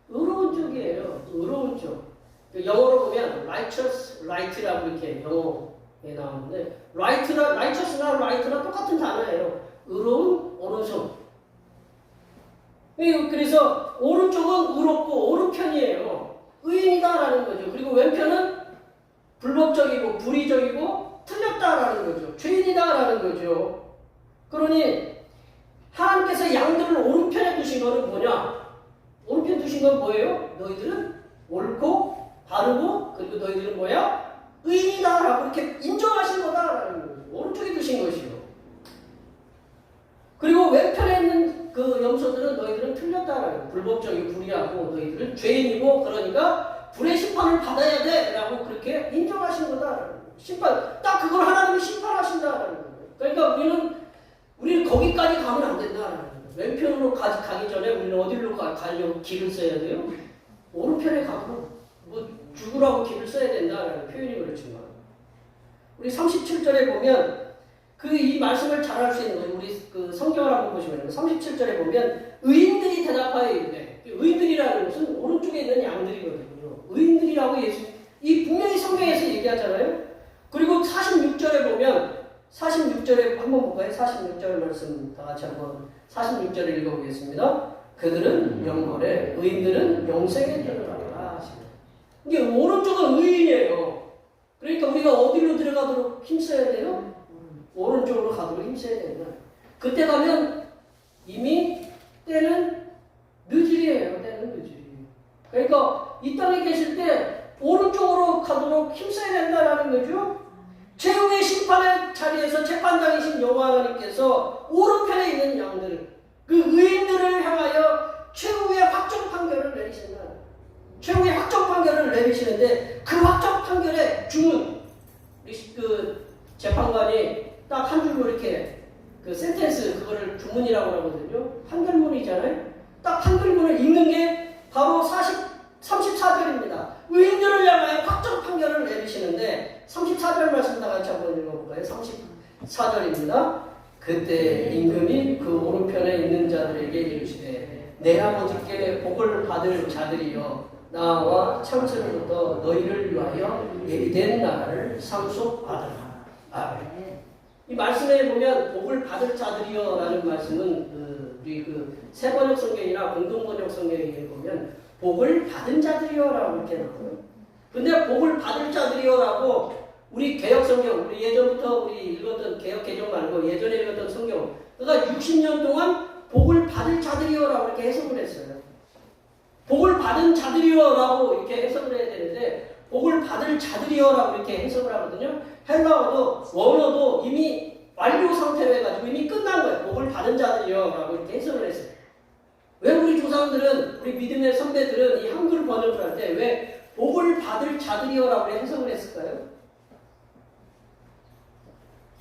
의로운 쪽이에요. 의로운 쪽. 영어로 보면 righteous, right라고 이렇게 영어에 나오는데 righteous나 right나 똑같은 단어예요. 의로운 오른손. 그래서 오른쪽은 의롭고 오른편이에요. 의인이다라는 거죠. 그리고 왼편은 불법적이고 불의적이고 틀렸다라는 거죠. 죄인이다라는 거죠. 그러니 하나님께서 양들을 오른편에 두신 거는 뭐냐? 오른편 두신 건 뭐예요? 너희들은 옳고 바르고 그리고 너희들은 뭐야? 의인이다라고 이렇게 인정하신 거다라는 거죠. 오른쪽에 두신 것이요. 그리고 왼편에 있는 그 염소들은 너희들은 틀렸다라는 거예요. 불법적이고 불의하고 너희들은 죄인이고 그러니까 불의 심판을 받아야 돼 라고 그렇게 인정하신 거다라는 거예요. 심판, 딱 그걸 하나님이 심판하신다라는 거예요. 그러니까 우리는 거기까지 가면 안 된다라는 거예요. 왼편으로 가기 전에 우리는 어디로 가려고 길을 써야 돼요? 오른편에 가고 죽으라고 길을 써야 된다라는 표현이 그렇지만 우리 37절에 보면 이 말씀을 잘 할 수 있는 거예요. 우리 그 성경을 한번 보시면 37절에 보면 의인들이 대답하여 이르되 의인들이라는 것은 오른쪽에 있는 양들이거든요. 의인들이라고 이 분명히 성경에서 얘기하잖아요. 그리고 46절에 보면 46절에 한번 볼까요? 46절 말씀 다 같이 한번 46절을 읽어보겠습니다. 그들은 영벌에 의인들은 영생에 들어가라 하시네. 이게 오른쪽은 의인이에요. 그러니까 우리가 어디로 들어가도록 힘써야 돼요? 오른쪽으로 가도록 힘써야 된다. 그때 가면 이미 때는 늦으리에요. 때는 늦으리. 그러니까 이 땅에 계실 때 오른쪽으로 가도록 힘써야 된다라는 거죠. 최후의 심판의 자리에서 재판장이신 여호와 하나님께서 오른편에 있는 양들, 그 의인들을 향하여 최후의 확정 판결을 내리신다. 최후의 확정 판결을 내리시는데 그 확정 판결의 주문, 그 재판관이 딱 한 줄로 이렇게 그 센텐스 그거를 주문이라고 하거든요. 판결문이잖아요. 딱 판결문을 읽는 게 바로 34절입니다. 의인들을 향하여 확정 판결을 내리시는데 34절 말씀 다 같이 한번 읽어볼까요? 34절입니다. 그때 임금이 그 오른편에 있는 자들에게 이르시되 내 아버지께 복을 받을 자들이여 나와 창세로부터 너희를 위하여 예비된 나라를 상속받으라. 이 말씀에 보면 복을 받을 자들이여 라는 말씀은 우리 새 번역 성경이나 공동 번역 성경에 보면 복을 받은 자들이여 라고 이렇게 나와요. 근데 복을 받을 자들이여 라고 우리 개혁 성경, 우리 예전부터 우리 읽었던 개혁 개정 말고 예전에 읽었던 성경, 그러니까 60년 동안 복을 받을 자들이여 라고 이렇게 해석을 했어요. 복을 받은 자들이여 라고 이렇게 해석을 해야 되는데 복을 받을 자들이여 라고 이렇게 해석을 하거든요. 헬라어도 원어도 이미 완료 상태로 해가지고 이미 끝난 거예요. 복을 받은 자들이여 라고 이렇게 해석을 했어요. 왜 우리 조상들은, 우리 믿음의 선배들은 이 한글 번역을 할 때 왜 복을 받을 자들이여 라고 해석을 했을까요?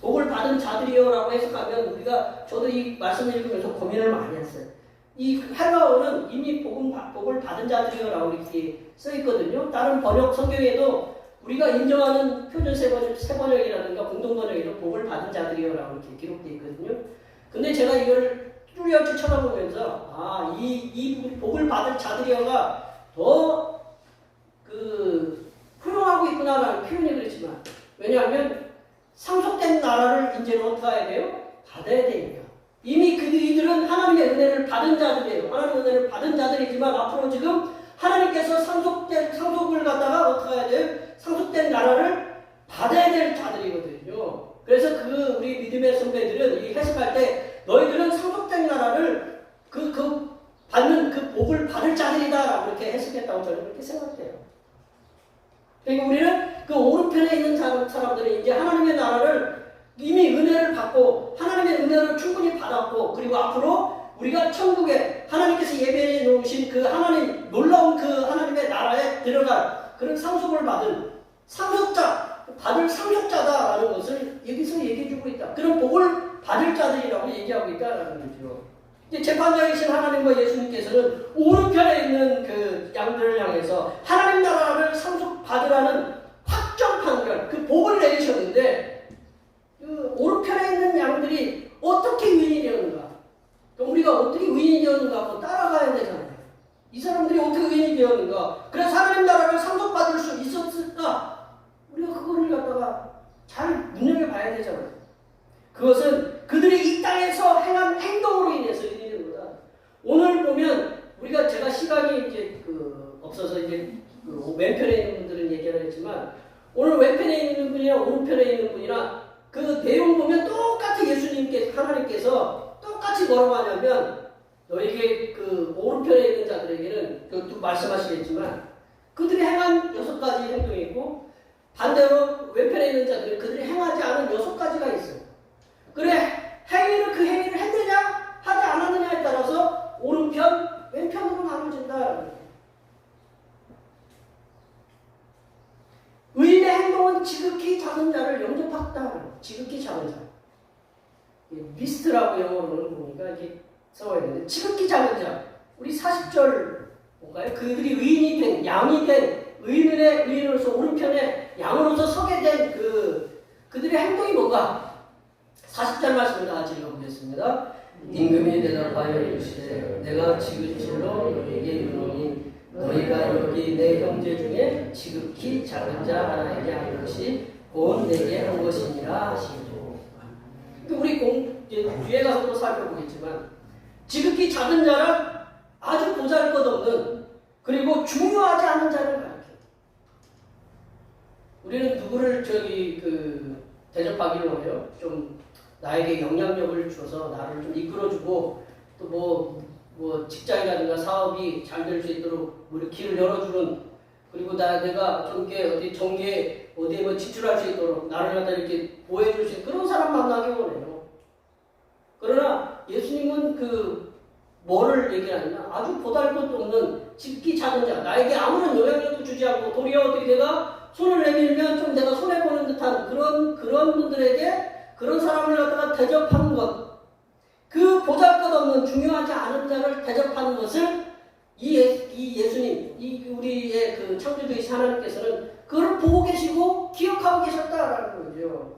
복을 받은 자들이여 라고 해석하면 저도 이 말씀을 읽으면서 고민을 많이 했어요. 이 헬라어는 이미 복을 받은 자들이여 라고 이렇게 써있거든요. 다른 번역 성경에도 우리가 인정하는 표준 세번역이라든가 공동번역에도 복을 받은 자들이여 라고 이렇게 기록되어 있거든요. 근데 제가 이걸 뚜렷이 쳐다보면서 이 복을 받을 자들이여가 더 훌륭하고 있구나라는 표현이 그렇지만 왜냐하면 상속된 나라를 이제는 어떻게 해야 돼요? 받아야 됩니다. 이미 이들은 하나님의 은혜를 받은 자들이에요. 하나님의 은혜를 받은 자들이지만 앞으로 지금 하나님께서 상속을 갖다가 어떻게 해야 돼요? 상속된 나라를 받아야 될 자들이거든요. 그래서 우리 믿음의 선배들은 이 해석할 때 너희들은 상속된 나라를 받는 그 복을 받을 자들이다 이렇게 해석했다고 저는 그렇게 생각해요. 그러니까 우리는 그 오른편에 있는 사람들은 이제 하나님의 나라를 이미 은혜를 받고 하나님의 은혜를 충분히 받았고 그리고 앞으로 우리가 천국에 하나님께서 예배해 놓으신 그 하나님 놀라운 그 하나님의 나라에 들어갈 그런 상속을 받은 받을 상속자다라는 것을 여기서 얘기해주고 있다. 그런 복을 받을 자들이라고 얘기하고 있다라는 거죠. 이제 재판장이신 하나님과 예수님께서는 오른편에 있는 그 양들을 향해서 하나님 나라를 상속받으라는 확정 판결, 그 복을 내리셨는데 그 오른편에 있는 양들이 어떻게 의인이 되었는가? 우리가 어떻게 의인이 되었는가 하고 따라가야 되잖아요. 이 사람들이 어떻게 의인이 되었는가? 그래서 하나님 나라를 상속받을 수 있었을까? 우리가 그거를 갖다가 잘 눈여겨봐야 되잖아요. 그것은 그들이 이 땅에서 행한 행동으로 인해서 의인이 되는 거다. 오늘 보면 제가 시간이 이제 없어서 이제 왼편에 있는 분들은 얘기를 했지만 오늘 왼편에 있는 분이나 오른편에 있는 분이나 그 내용 보면 똑같이 하나님께서 똑같이 뭐라고 하냐면 너에게 그 오른편에 있는 자들에게는 그것도 말씀하시겠지만 그들이 행한 6가지 행동이 있고 반대로 왼편에 있는 자들은 그들이 행하지 않은 6가지가 있어요. 그래 그 행위를 했느냐 하지 않았느냐에 따라서 오른편 왼편으로 나눠진다. 의인의 행동은 지극히 작은 자를 영접했다. 지극히 작은 자. 미스트라고 영어로는 보니까 이게 써야 되는데 지극히 작은 자. 우리 40절 볼까요? 그들이 의인이 된 양이 된 의인으로서 오른편에 양으로서 서게 된 그들의 행동이 뭔가? 40절 말씀을 다 같이 읽어보겠습니다. 임금이 대답하여 이르시되 내가 지극실로 너희에게 이르노니 너희가 여기 내 형제 중에 지극히 작은 자 하나에게 한 것이 곧 내게 한 것이니라 하시고 우리 뒤에 가서 또 살펴보겠지만 지극히 작은 자는 아주 보잘것없는 그리고 중요하지 않은 자를 가르쳐요. 우리는 누구를 대접하기로 해요. 좀 나에게 영향력을 줘서 나를 좀 이끌어주고 또 뭐 직장이라든가 사업이 잘 될 수 있도록 우리 길을 열어주는 그리고 내가 정계에 어디에 뭐 진출할 수 있도록 나를 갖다 이렇게 보호해줄 수 있는 그런 사람 만나기 원해요. 그러나 예수님은 뭐를 얘기하느냐 아주 보잘것없는 지극히 작은 자 나에게 아무런 영향력도 주지 않고 도리어 어떻게 내가 손을 내밀면 좀 내가 손해보는 듯한 그런 분들에게 그런 사람을 갖다가 대접하는 것 그 보잘것없는 중요하지 않은 자를 대접하는 것을 이 예수님 우리의 창조주이신 하나님께서는 그걸 보고 계시고 기억하고 계셨다라는 거죠.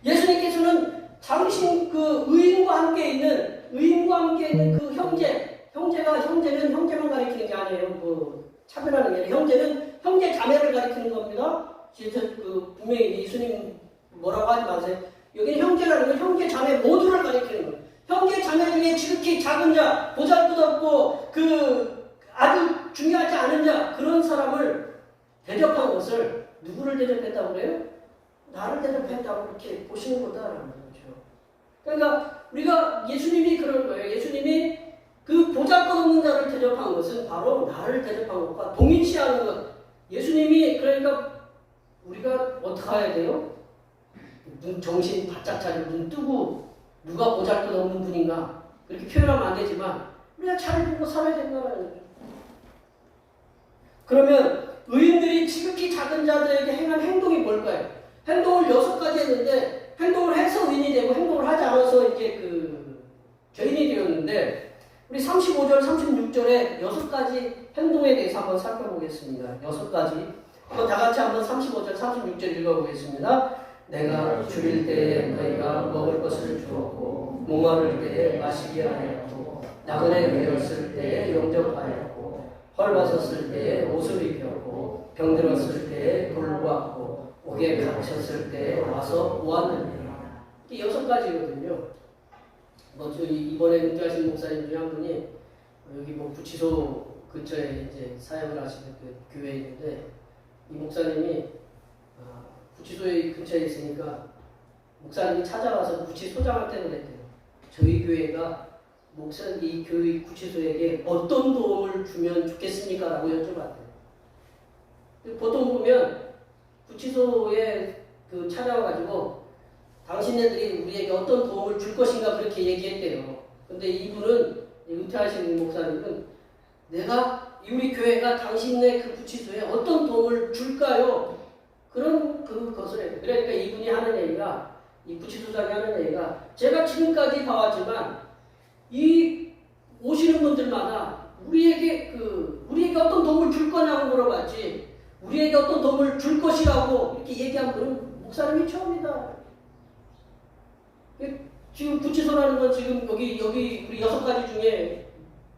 예수님께서는 당신 의인과 함께 있는 그 형제는 형제만 가리키는 게 아니에요. 차별하는 게 아니라 형제는 형제 자매를 가리키는 겁니다. 분명히 예수님 뭐라고 하지 마세요. 여기는 형제라는 건 형제 자매 모두를 가리키는 거예요. 형제 자매 중에 지극히 작은 자, 보잘것없고 아주 중요하지 않은 자 그런 사람을 대접한 것을 누구를 대접했다고 그래요? 나를 대접했다고 이렇게 보시는 거다라는 거죠. 그러니까 우리가 예수님이 그런 거예요. 예수님이 그 보잘것없는 자를 대접한 것은 바로 나를 대접한 것과 동일시하는 것. 예수님이 그러니까 우리가 어떻게 해야 돼요? 정신 바짝 차리고 눈 뜨고 누가 보잘것없는 분인가 그렇게 표현하면 안 되지만 우리가 잘 보고 살아야 된다는 거죠. 그러면 의인들이 지극히 작은 자들에게 행한 행동이 뭘까요? 행동을 6가지 했는데 행동을 해서 의인이 되고 행동을 하지 않아서 이제 죄인이 되었는데 우리 35절, 36절에 6가지 행동에 대해서 한번 살펴보겠습니다. 6가지. 한번 다 같이 한번 35절, 36절 읽어보겠습니다. 내가 줄일 때에 너희가 먹을 것을 주었고 목마를 때에 마시게 하였고 나그네 되었을 때에 영접하였고 헐벗었을 때에 옷을 입혔고 병들었을 때에 돌보았고 옥에 갇혔을 때에 와서 보았느니라. 이게 6가지거든요. 이번에 은퇴하신 목사님 중에 한 분이 여기 구치소 근처에 이제 사역을 하시는 그 교회에 있는데 이 목사님이 구치소에 근처에 있으니까 목사님이 찾아와서 구치소장할 때는 했대요. 저희 교회가 이 교회 구치소에게 어떤 도움을 주면 좋겠습니까? 라고 여쭤봤대요. 보통 보면 구치소에 찾아와가지고 당신네들이 우리에게 어떤 도움을 줄 것인가 그렇게 얘기했대요. 근데 이분은 은퇴하신 목사님은 내가 우리 교회가 당신네 그 구치소에 어떤 도움을 줄까요? 그런 그것을 해요. 그러니까 이분이 하는 얘기가 이 구치소장이 하는 얘기가 제가 지금까지 봐왔지만 이 오시는 분들마다 우리에게 어떤 도움을 줄 거냐고 물어봤지 우리에게 어떤 도움을 줄 것이라고 이렇게 얘기한 분은 목사님이 처음이다. 지금 구치소라는 건 지금 여기 우리 6가지 중에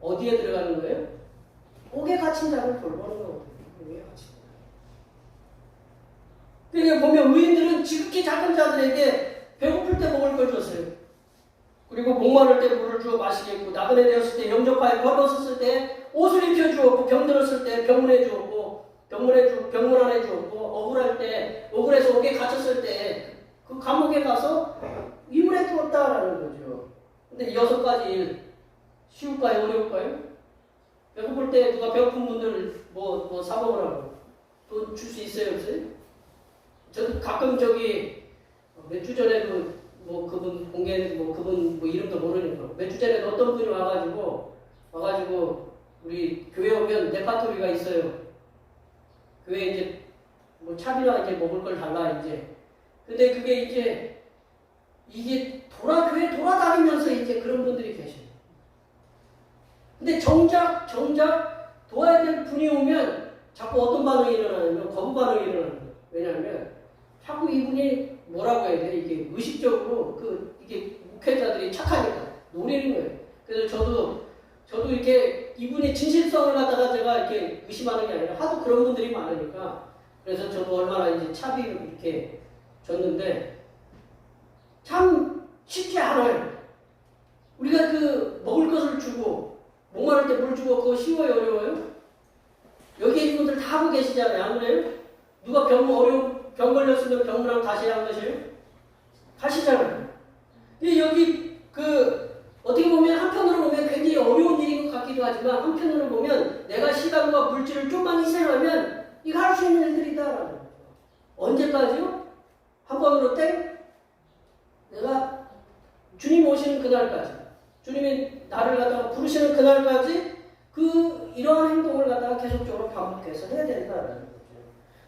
어디에 들어가는 거예요? 옥에 갇힌 자를 돌보는 거거든요. 옥에 갇힌 자. 그러니까 보면 의인들은 지극히 작은 자들에게 배고플 때 먹을 걸 줬어요. 그리고 목마를 때 물을 주어 마시게 했고 나그네 되었을 때 영접하여 벌었을 때 옷을 입혀주었고 병들었을 때 병문해 주었고 병문 안에 주었고 억울할 때 억울해서 옥에 갇혔을 때 그 감옥에 가서 위문해 주었다라는 거죠. 근데 이 6가지 일 쉬울까요? 어려울까요? 배고플 때 누가 배고픈 분들 뭐 사 먹으라고 돈 줄 수 있어요? 없어요? 저도 가끔 몇 주 전에도 그분 공개 그분 이름도 모르니까 몇 주 전에 어떤 분이 와가지고 우리 교회 오면 레파토리가 있어요. 교회 이제 차비나 이제 먹을 걸 달라 이제. 근데 그게 이게 교회 돌아다니면서 이제 그런 분들이 계셔요. 근데 정작 도와야 될 분이 오면 자꾸 어떤 반응이 일어나냐면 거부 반응이 일어나는 거예요. 왜냐하면 자꾸 이분이 뭐라고 해야 돼? 이게 의식적으로 이게 목회자들이 착하니까 노리는 거예요. 그래서 저도 이렇게 이분의 진실성을 갖다가 제가 이렇게 의심하는 게 아니라 하도 그런 분들이 많으니까 그래서 저도 얼마나 이제 차비를 이렇게 줬는데 참 쉽지 않아요. 우리가 먹을 것을 주고 목마를 때 물 주고 그거 쉬워요? 어려워요? 여기 있는 분들 다 하고 계시잖아요. 안 그래요? 누가 병 걸렸으면 병문안 가셔야 한 것이에요? 가시잖아요. 근데 여기 어떻게 보면 한편으로 보면 굉장히 어려운 일인 것 같기도 하지만 한편으로 보면 내가 시간과 물질을 좀만 희생하면 이거 할 수 있는 일들이다라는 거죠. 언제까지요? 한 번으로 땡? 내가 주님 오시는 그날까지 주님이 나를 갖다가 부르시는 그날까지 이러한 행동을 갖다가 계속적으로 반복해서 해야 된다라는 거죠.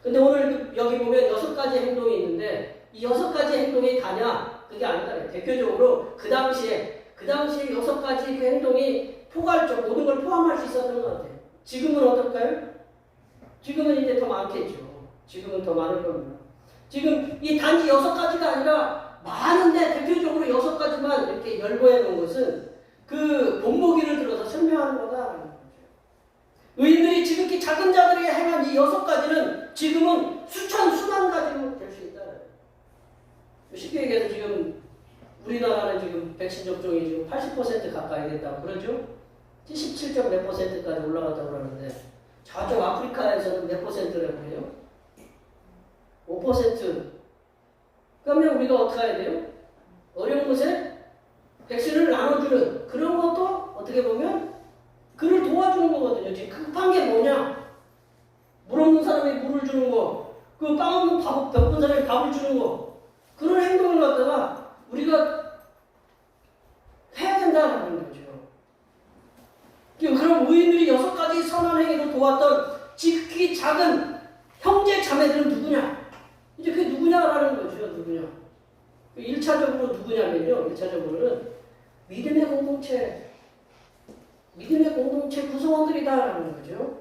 근데 오늘 여기 보면 6가지 행동이 있는데 이 6가지 행동이 다냐? 그게 아니다. 대표적으로 그 당시에 6가지 그 행동이 포괄적 모든 걸 포함할 수 있었던 것 같아요. 지금은 어떨까요? 지금은 이제 더 많겠죠. 지금은 더 많을 겁니다. 지금 이 단지 6가지가 아니라 많은데 대표적으로 6가지만 이렇게 열거해 놓은 것은 그 본보기를 들어서 설명하는 거다라는 거죠. 의인들이 지극히 작은 자들에게 행한 이 6가지는 지금은 수만 가지로 될 수 있다. 쉽게 얘기해서 지금 우리나라는 지금 백신 접종이 지금 80% 가까이 됐다고 그러죠? 77점 몇 %까지 올라갔다고 그러는데 저쪽 아프리카에서는 몇 %라고 해요? 5%. 그러면 우리가 어떻게 해야 돼요? 어려운 곳에 백신을 나눠주는 그런 것도 어떻게 보면 그를 도와주는 거거든요. 지금 급한 게 뭐냐? 물 없는 사람이 물을 주는 거, 빵 없는 배고픈 사람이 밥을 주는 거, 그런 행동을 갖다가 우리가 해야 된다는 거죠. 그럼 의인들이 6가지 선한 행위로 도왔던 지극히 작은 형제 자매들은 누구냐? 이제 그게 누구냐라는 거죠. 누구냐? 1차적으로 누구냐면요. 1차적으로는 믿음의 공동체 구성원들이다라는 거죠.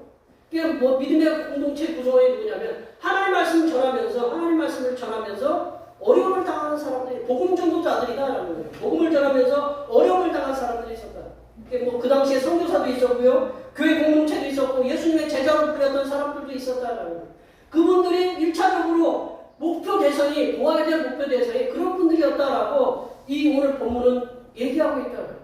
그러니까 믿음의 공동체 구성원이 누구냐면 하나님 말씀을 전하면서 어려움을 당하는 사람들이 복음 전도자들이다라는 거예요. 복음을 전하면서 어려움을 당한 사람들이 있었다. 그 당시에 선교사도 있었고요. 교회 공동체도 있었고 예수님의 제자로 불렸던 사람들도 있었다라는 거예요. 그분들이 1차적으로 목표 대상이 도와야 될 목표 대상이 그런 분들이었다라고 이 오늘 본문은 얘기하고 있다는 거죠.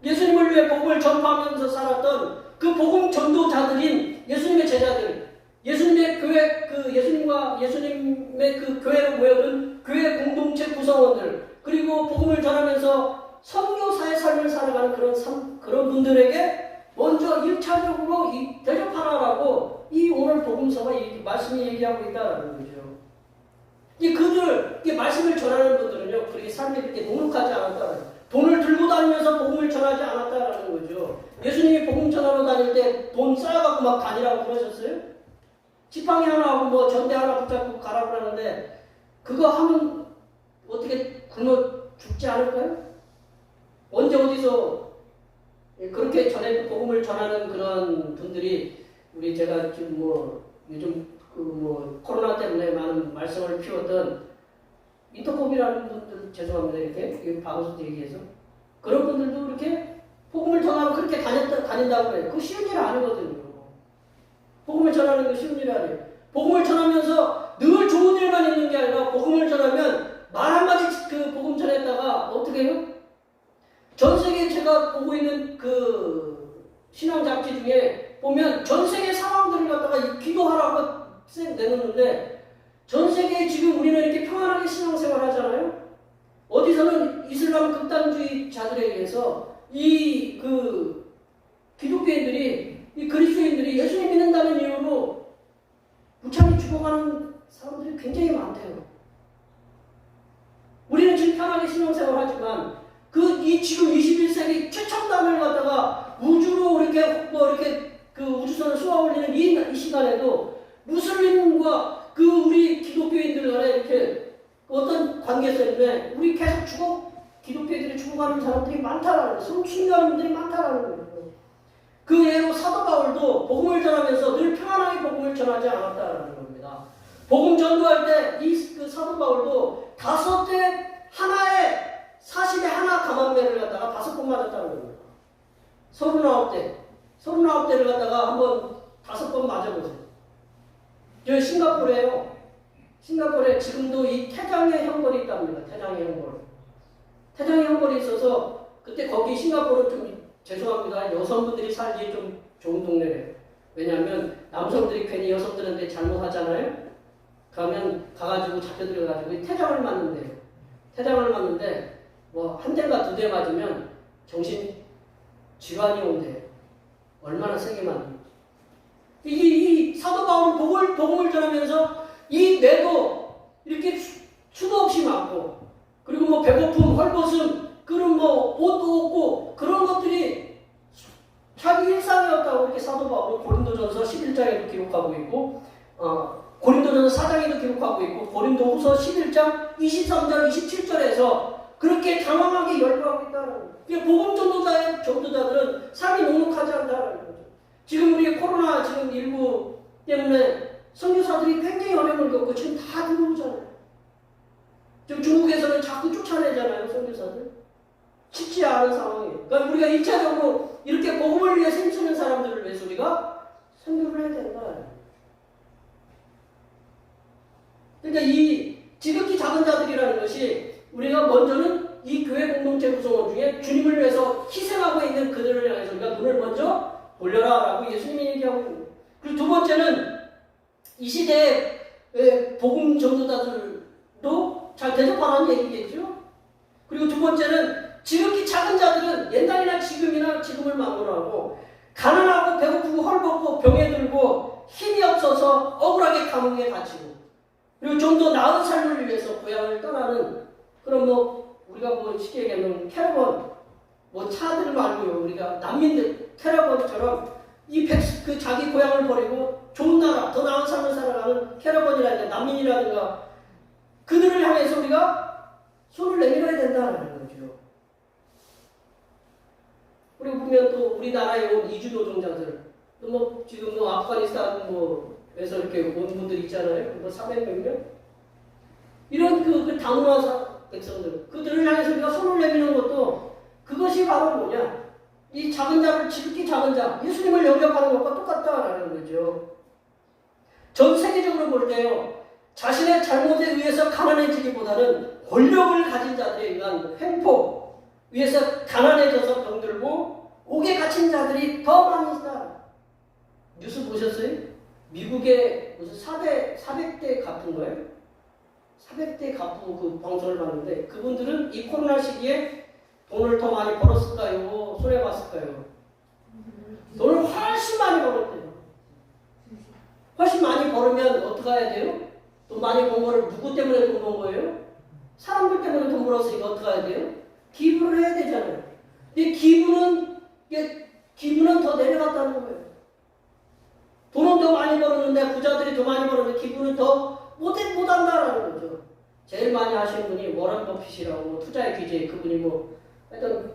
예수님을 위해 복음을 전파하면서 살았던 그 복음 전도자들인 예수님의 제자들, 예수님의 교회, 그 예수님과 예수님의 그 교회로 모여든 교회 공동체 구성원들, 그리고 복음을 전하면서 선교사의 삶을 살아가는 그런 분들에게 먼저 1차적으로 대접하라라고 이 오늘 복음서가 말씀이 얘기하고 있다라는 거죠. 이 말씀을 전하는 분들은요, 그렇게 삶이 그렇게 녹록하지 않았다. 돈을 들고 다니면서 복음을 전하지 않았다라는 거죠. 예수님이 복음 전하러 다닐 때 돈 쌓아갖고 막 다니라고 그러셨어요? 지팡이 하나 하고 뭐 전대 하나 붙잡고 가라고 하는데 그거 하면 어떻게 굶어 죽지 않을까요? 언제 어디서 그렇게 복음을 전하는 그런 분들이 제가 지금 요즘 코로나 때문에 많은 말썽을 피웠던 인터콤이라는 분들, 죄송합니다, 이렇게 방송도 얘기해서 그런 분들도 이렇게 복음을 전하고 그렇게 다닌다고 해요. 그거 쉬운 일 아니거든요. 복음을 전하는 거 쉬운 일 아니에요. 복음을 전하면서 늘 좋은 일만 있는 게 아니라 복음을 전하면 말 한마디 그 복음 전했다가 어떻게 해요? 전 세계에 제가 보고 있는 그 신앙 잡지 중에 보면 전 세계 상황들을 갖다가 기도하라고 내놓는데 전 세계에 지금 우리는 이렇게 평안하게 신앙생활 하잖아요. 어디서는 이슬람 극단주의자들에 의해서 기독교인들이 이 그리스도인들이 예수님 믿는다는 이유로 무참히 죽어가는 사람들이 굉장히 많대요. 우리는 지금 편하게 신앙생활 하지만 지금 21세기 최첨단을 갖다가 우주로 이렇게 그 우주선을 쏘아 올리는 이 시간에도 무슬림과 우리 기독교인들 간에 이렇게 어떤 관계에서 있는데 우리 계속 기독교인들이 죽어가는 사람들이 많다라는 거예요. 순교하는 분들이 많다라는 거예요. 그 예로 사도 바울도 복음을 전하면서 늘 평안하게 복음을 전하지 않았다라는 겁니다. 복음 전도할 때 그 사도 바울도 5대 하나에 40에 하나 감암매를 갖다가 5번 맞았다는 겁니다. 39대를 갖다가 한번 5번 맞아보세요. 여기 싱가포르에요. 싱가포르에 지금도 이 태장의 형벌이 있답니다. 태장의 형벌이 있어서 그때 거기 싱가포르 좀 죄송합니다. 여성분들이 살기 좀 좋은 동네래요. 왜냐하면 남성들이 괜히 여성들한테 잘못하잖아요. 그러면 가가지고 잡혀들여가지고 태장을 맞는데요. 태장을 맞는데 한 대가 2대 맞으면 정신 질환이 온대요. 얼마나 세게 맞는지. 이 사도 바울은 복음을 전하면서 이 뇌도 이렇게 수도 없이 맞고, 그리고 배고픔, 헐벗음, 그런 옷도 없고, 그런 것들이 자기 일상이었다고 이렇게 사도 바울은 고린도전서 11장에도 기록하고 있고, 고린도전서 4장에도 기록하고 있고, 고린도후서 11장 23절, 27절에서 그렇게 장황하게 열거하고 있다는 거예요. 복음 전도자들은 삶이 녹록하지 않다는 거죠. 지금 우리 코로나 지금 19 때문에 선교사들이 굉장히 어려움을 겪고 지금 다 들어오잖아요. 지금 중국에서는 자꾸 쫓아내잖아요, 선교사들. 쉽지 않은 상황이에요. 그러니까 우리가 1차적으로 이렇게 복음을 위해 힘쓰는 사람들을 위해서 우리가 선교를 해야 된다. 그러니까 이 지극히 작은 자들이라는 것이 우리가 먼저는 이 교회 공동체 구성원 중에 주님을 위해서 희생하고 있는 그들을 향해서 우리가 눈을 먼저 돌려라 라고 예수님이 얘기하고 있는 거예요. 그리고 두 번째는 이 시대의 복음 전도자들도 잘 대접하라는 얘기겠죠. 그리고 두 번째는 지극히 작은 자들은 옛날이나 지금을 막론하고 가난하고 배고프고 헐벗고 병에 들고 힘이 없어서 억울하게 감옥에 갇히고, 그리고 좀 더 나은 삶을 위해서 고향을 떠나는 그런 우리가 쉽게 얘기하면 캐러건 차들 말고요, 우리가 난민들 캐러건처럼 자기 고향을 버리고 좋은 나라, 더 나은 삶을 살아가는 캐러건이라든가 난민이라든가 그들을 향해서 우리가 손을 내밀어야 된다는 거죠. 그리고 보면 또 우리나라에 온 이주 노동자들, 또 지금 아프가니스탄에서 이렇게 온 분들 있잖아요. 400몇 명? 이런 그 다문화 백성들, 그들을 향해서 우리가 손을 내미는 것도 그것이 바로 뭐냐? 이 작은 자를, 지극히 작은 자, 예수님을 영접하는 것과 똑같다라는 거죠. 전 세계적으로 볼 때요, 자신의 잘못에 의해서 가난해지기보다는 권력을 가진 자들에 의한 횡포 위해서 가난해져서 병들고 옥에 갇힌 자들이 더 많이 있다. 뉴스 보셨어요? 미국의 무슨 400대 가쁜 거예요? 400대 가부 그 방송을 봤는데 그분들은 이 코로나 시기에 돈을 더 많이 벌었을까요? 손해봤을까요? 돈을 훨씬 많이 벌었대요. 훨씬 많이 벌으면 어떻게 해야 돼요? 돈 많이 번 거를 누구 때문에 돈 번 거예요? 사람들 때문에 돈 벌었으니까 어떻게 해야 돼요? 기부를 해야 되잖아요. 근데 기부는 더 내려갔다는 거예요. 돈은 더 많이 벌었는데 부자들이 더 많이 벌었는데 기부는 더 못한다라는 거죠. 제일 많이 하시는 분이 워런 버핏이라고 뭐 투자의 귀재 그분이 뭐 하여튼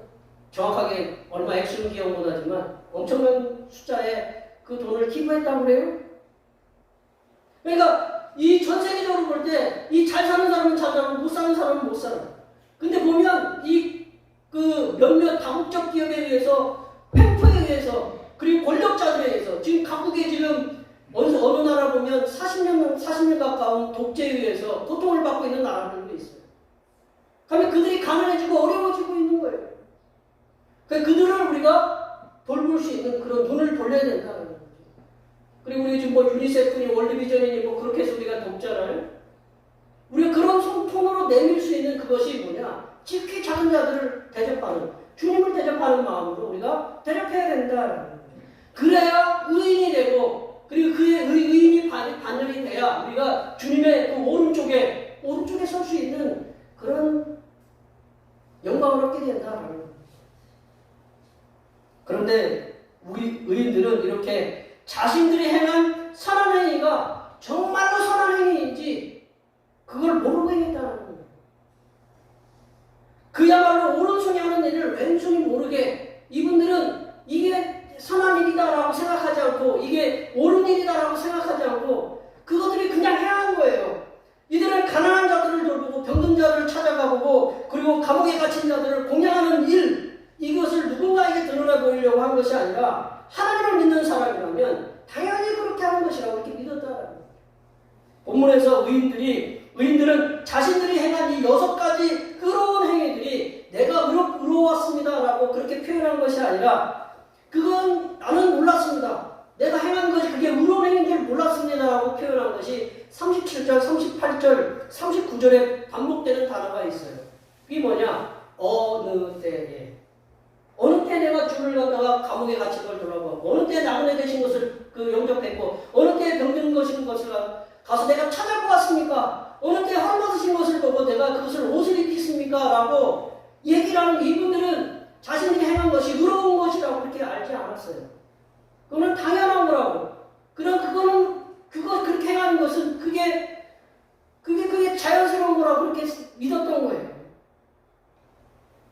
정확하게 얼마 액수는 기억 못하지만 엄청난 숫자의 그 돈을 기부했다고 그래요. 그러니까 이 전 세계적으로 볼 때 이 잘 사는 사람은 잘 살고 못 사는 사람은 못 살아. 근데 보면 이 그 몇몇 다국적 기업에 의해서 횡포에 의해서 그리고 권력자들에 의해서 지금 각국에 지금 어느 나라 보면 40년 가까운 독재에 의해서 고통을 받고 있는 나라들도 있어요. 그러면 그들이 가난해지고 어려워지고 있는 거예요. 그러니까 그들을 우리가 돌볼 수 있는 그런 눈을 돌려야 된다는 거죠. 그리고 우리 지금 뭐 유니세프니 월드비전이니 뭐 그렇게 해서 우리가 돕잖아요. 우리가 그런 손톱으로 내밀 수 있는 그것이 뭐냐? 지극히 작은 자들을 대접하는, 주님을 대접하는 마음으로 우리가 대접해야 된다는 거죠. 그래야 의인이 되고, 그리고 그의 의인이 반열이 돼야 우리가 주님의 그 오른쪽에 설 수 있는 그런 영광을 얻게 된다는 거죠. 그런데 우리 의인들은 이렇게 자신들이 행한 선한 행위가 정말로 선한 행위인지 그걸 모르고 행했다는 거예요. 그야말로 오른손이 하는 일을 왼손이 모르게 이분들은 이게 선한 일이다라고 생각하지 않고 이게 옳은 일이다라고 생각하지 않고 그것들이 그냥 행한 거예요. 이들은 가난한 자들을 돌보고 병든 자들을 찾아가보고 그리고 감옥에 갇힌 자들을 공양하는 일 이것을 누군가에게 드러내 보이려고 한 것이 아니라 하나님을 믿는 사람이라면 당연히 그렇게 하는 것이라고 이렇게 믿었다라는 거예요. 본문에서 의인들은 자신들이 행한 이 6가지 의로운 행위들이 내가 의로웠습니다라고 그렇게 표현한 것이 아니라 그건 나는 몰랐습니다. 내가 행한 것이 그게 의로운 행위인 줄 몰랐습니다라고 표현한 것이 37절, 38절, 39절에 반복되는 단어가 있어요. 그게 뭐냐? 어느 때에. 어느 때 내가 주를 갖다가 감옥에 갇힌 걸 돌아보고 어느 때 나그네 되신 것을 영접했고 어느 때 병든 것인 것을 가서 내가 찾아보았습니까? 어느 때 헐벗으신 것을 보고 내가 그것을 옷을 입혔습니까? 라고 얘기를 하는 이분들은 자신들이 행한 것이 의로운 것이라고 그렇게 알지 않았어요. 그거는 당연한 거라고. 그렇게 행하는 것은 그게 자연스러운 거라고 그렇게 믿었던 거예요.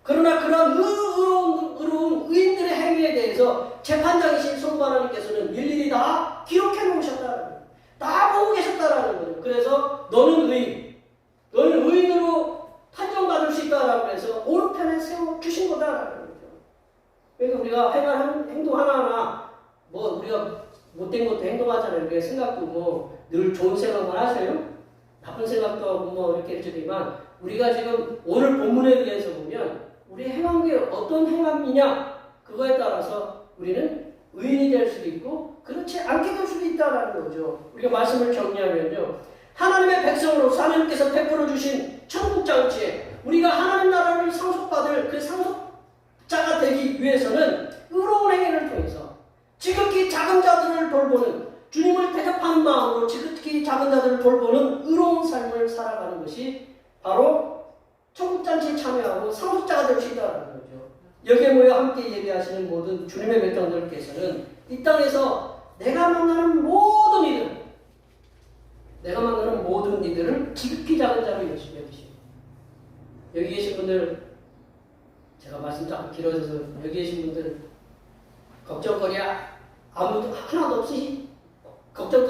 그러나 그런 의로운 의인들의 행위에 대해서 재판장이신 성부 하나님께서는 일일이 다 기록해 놓으셨다는 거예요. 다 보고 계셨다라는 거예요. 그래서 너는 의인으로 판정받을 수 있다라고 해서 오른편에 세워주신 거다라는 거죠. 그러니까 우리가 행한 행동 하나하나 뭐 우리가 못된 것도 행동하잖아요. 우리가 생각도 뭐 늘 좋은 생각만 하세요. 나쁜 생각도 하고 뭐 이렇게 해주지만 우리가 지금 오늘 본문에 의해서 보면 우리 행한 게 어떤 행함이냐 그거에 따라서 우리는 의인이 될 수도 있고 그렇지 않게 될 수도 있다는 거죠. 우리가 말씀을 정리하면요. 하나님의 백성으로서 하나님께서 베풀어 주신 천국장치에 우리가 하나님 나라를 상속받을 그 상속자가 되기 위해서는 의로운 행위를 통해서 지극히 작은 자들을 돌보는 주님을 대접하는 마음으로 지극히 작은 자들을 돌보는 의로운 삶을 살아가는 것이 바로 천국잔치에 참여하고 상속자가 될 수 있다는 거죠. 여기에 모여 함께 예배하시는 모든 주님의 백성들께서는 이 땅에서 내가 만나는 모든 이들을 지극히 작은 자로 열심히 여기십니다. 여기 계신 분들 제가 말씀 좀 길어져서 여기 계신 분들 걱정거리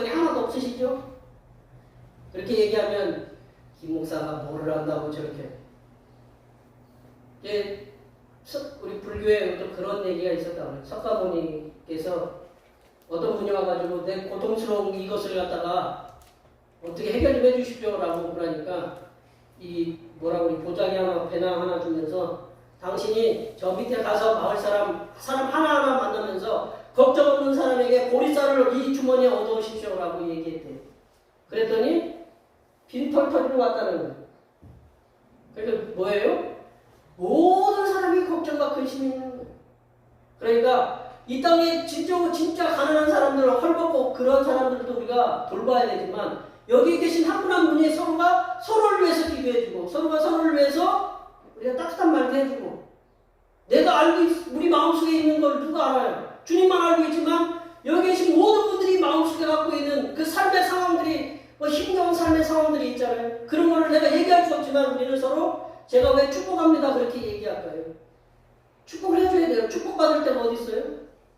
하나도 없으시죠? 그렇게 얘기하면 김 목사가 뭐를 한다고 저렇게 우리 불교에 그런 얘기가 있었다고요. 석가모니께서 어떤 분이 와가지고 내 고통스러운 이것을 갖다가 어떻게 해결 좀 해주십시오 라고 그러니까 이 보자기 하나 배낭 하나 주면서 당신이 저 밑에 가서 마을 사람 하나하나 만나면서 걱정 없는 사람에게 보리쌀을 이 주머니에 얻어오십시오라고 얘기했대요. 그랬더니 빈털터리로 왔다는 거예요. 그러니까 뭐예요? 모든 사람이 걱정과 근심이 있는 거예요. 그러니까 이 땅에 진짜 가난한 사람들, 헐벗고 그런 사람들도 우리가 돌봐야 되지만 여기 계신 한 분 한 분이 서로가 서로를 위해서 기도해주고 서로가 서로를 위해서 우리가 따뜻한 말도 해주고 내가 우리 마음속에 있는 걸 누가 알아요? 주님만 알고 있지만 여기 계신 모든 분들이 마음속에 갖고 있는 그 삶의 상황들이 힘겨운 삶의 상황들이 있잖아요. 그런 거를 내가 얘기할 수 없지만 우리는 서로 제가 왜 축복합니다 그렇게 얘기할까요? 축복을 해줘야 돼요. 축복받을 때가 어디 있어요?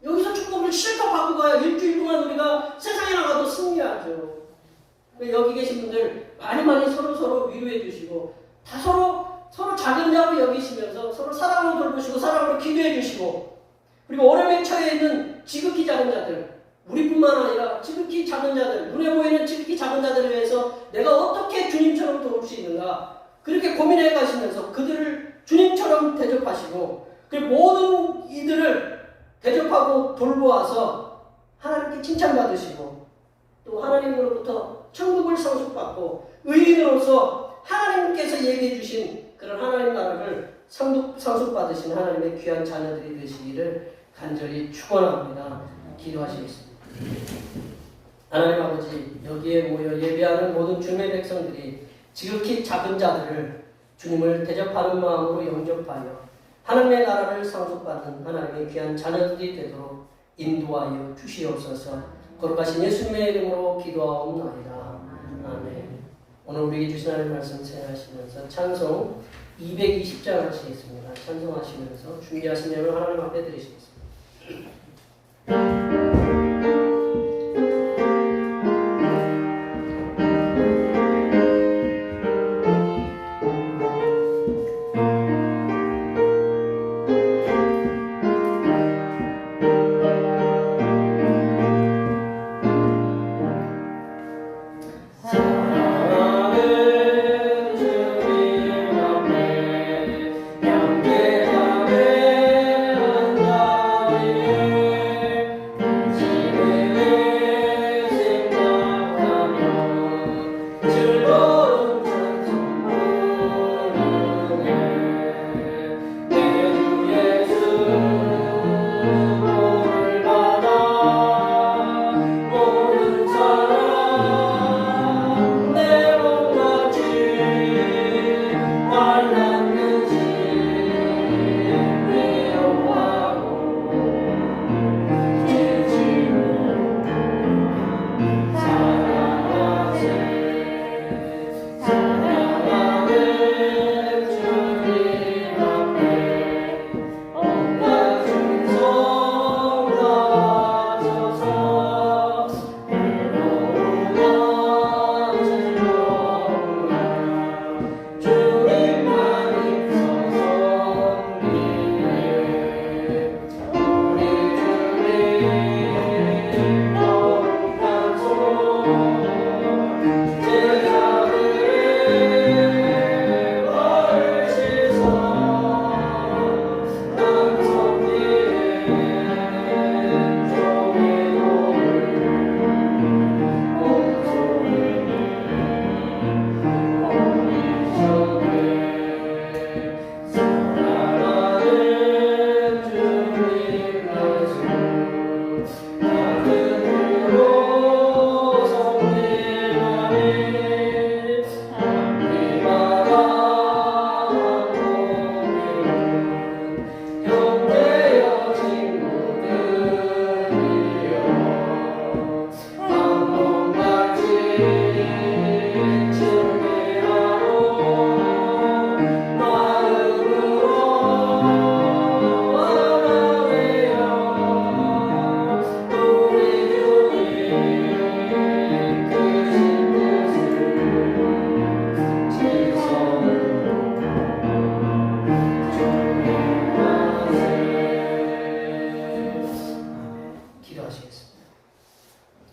여기서 축복을 실컷 받고 가야 일주일 동안 우리가 세상에 나가도 승리하죠. 여기 계신 분들 많이 서로 위로해 주시고 다 서로 작은 자로 여기시면서 서로 사랑으로 돌보시고 사랑으로 기도해 주시고 그리고 어려움에 처해 있는 지극히 작은 자들 우리뿐만 아니라 지극히 작은 자들 눈에 보이는 지극히 작은 자들을 위해서 내가 어떻게 주님처럼 도울 수 있는가 그렇게 고민해 가시면서 그들을 주님처럼 대접하시고 그리고 모든 이들을 대접하고 돌보아서 하나님께 칭찬받으시고 또 하나님으로부터 천국을 상속받고 의인으로서 하나님께서 얘기해 주신 그런 하나님 나라를 상속받으신 하나님의 귀한 자녀들이 되시기를 간절히 축원합니다. 기도하시겠습니다. 하나님 아버지 여기에 모여 예배하는 모든 주님의 백성들이 지극히 작은 자들을 주님을 대접하는 마음으로 영접하여 하나님의 나라를 상속받는 하나님의 귀한 자녀들이 되도록 인도하여 주시옵소서. 거룩하신 예수님의 이름으로 기도하옵나이다. 아멘. 오늘 우리에게 주신 하나님의 말씀 생각하시면서 찬송 220장 하시겠습니다. 찬송하시면서 준비하신 예물 하나님 앞에 드리시겠습니다.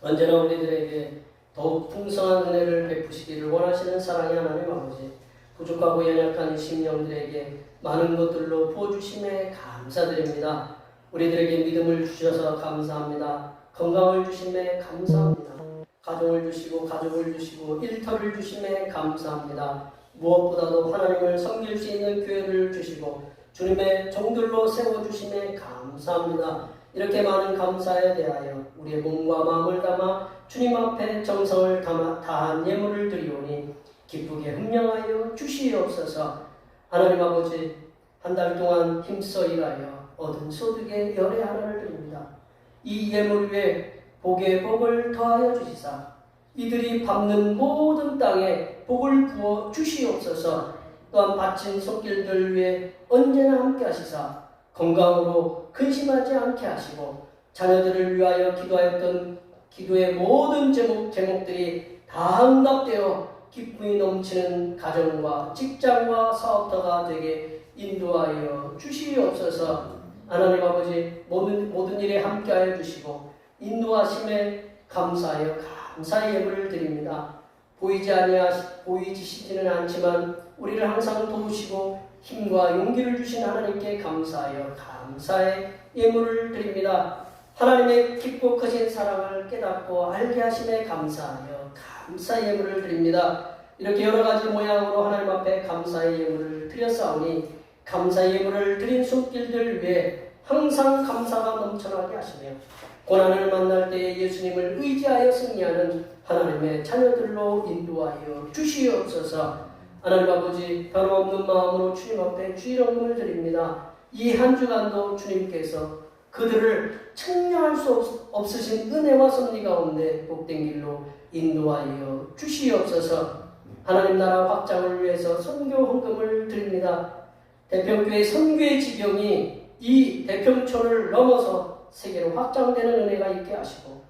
언제나 우리들에게 더욱 풍성한 은혜를 베푸시기를 원하시는 사랑의 하나님 아버지, 부족하고 연약한 심령들에게 많은 것들로 부어주심에 감사드립니다. 우리들에게 믿음을 주셔서 감사합니다. 건강을 주심에 감사합니다. 가정을 주시고 가족을 주시고 일터를 주심에 감사합니다. 무엇보다도 하나님을 섬길 수 있는 교회를 주시고 주님의 종들로 세워주심에 감사합니다. 이렇게 많은 감사에 대하여 우리의 몸과 마음을 담아 주님 앞에 정성을 다한 예물을 드리오니 기쁘게 흠령하여 주시옵소서. 하나님 아버지, 한 달 동안 힘써 일하여 얻은 소득의 열의 하나를 드립니다. 이 예물 위에 복의 복을 더하여 주시사 이들이 밟는 모든 땅에 복을 부어 주시옵소서. 또한 바친 손길들 위에 언제나 함께 하시사 건강으로 근심하지 않게 하시고 자녀들을 위하여 기도하였던 기도의 모든 제목들이 다 응답되어 기쁨이 넘치는 가정과 직장과 사업터가 되게 인도하여 주시옵소서. 하나님 아버지, 모든 일에 함께하여 주시고 인도하심에 감사하여 감사의 예물을 드립니다. 보이시지는 않지만 우리를 항상 도우시고 힘과 용기를 주신 하나님께 감사하여 감사의 예물을 드립니다. 하나님의 깊고 크신 사랑을 깨닫고 알게 하심에 감사하여 감사의 예물을 드립니다. 이렇게 여러 가지 모양으로 하나님 앞에 감사의 예물을 드렸사오니 감사의 예물을 드린 손길들 위해 항상 감사가 넘쳐나게 하시며 고난을 만날 때에 예수님을 의지하여 승리하는 하나님의 자녀들로 인도하여 주시옵소서. 하나님 아버지, 변함없는 마음으로 주님 앞에 주일원금을 드립니다. 이 한 주간도 주님께서 그들을 측량할 수 없으신 은혜와 섭리 가운데 복된 길로 인도하여 주시옵소서. 하나님 나라 확장을 위해서 선교 헌금을 드립니다. 대평교회 선교의 지경이 이 대평촌을 넘어서 세계로 확장되는 은혜가 있게 하시고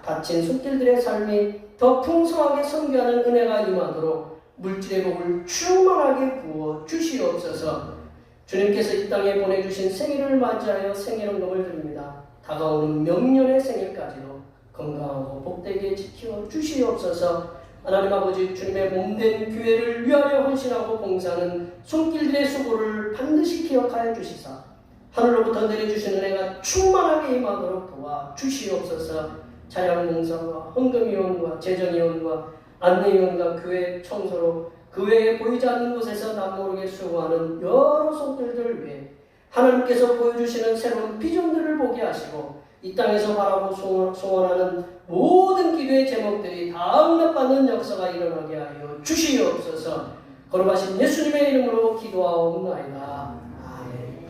다친 손길들의 삶이 더 풍성하게 선교하는 은혜가 임하도록 물질의 복을 충만하게 부어 주시옵소서. 주님께서 이 땅에 보내주신 생일을 맞이하여 생일헌금을 드립니다. 다가오는 명년의 생일까지도 건강하고 복되게 지켜 주시옵소서. 하나님 아버지, 주님의 몸된 교회를 위하여 헌신하고 봉사하는 손길들의 수고를 반드시 기억하여 주시사 하늘로부터 내려주신 은혜가 충만하게 임하도록 도와 주시옵소서. 찬양봉사와 헌금위원과 재정위원과 안내위원과 교회 청소로 그 외에 보이지 않는 곳에서 남모르게 수고하는 여러 손길들을 위해 하나님께서 보여주시는 새로운 비전들을 보게 하시고 이 땅에서 바라고 소원하는 모든 기도의 제목들이 다 응답받는 역사가 일어나게 하여 주시옵소서. 거룩하신 예수님의 이름으로 기도하옵나이다. 아멘.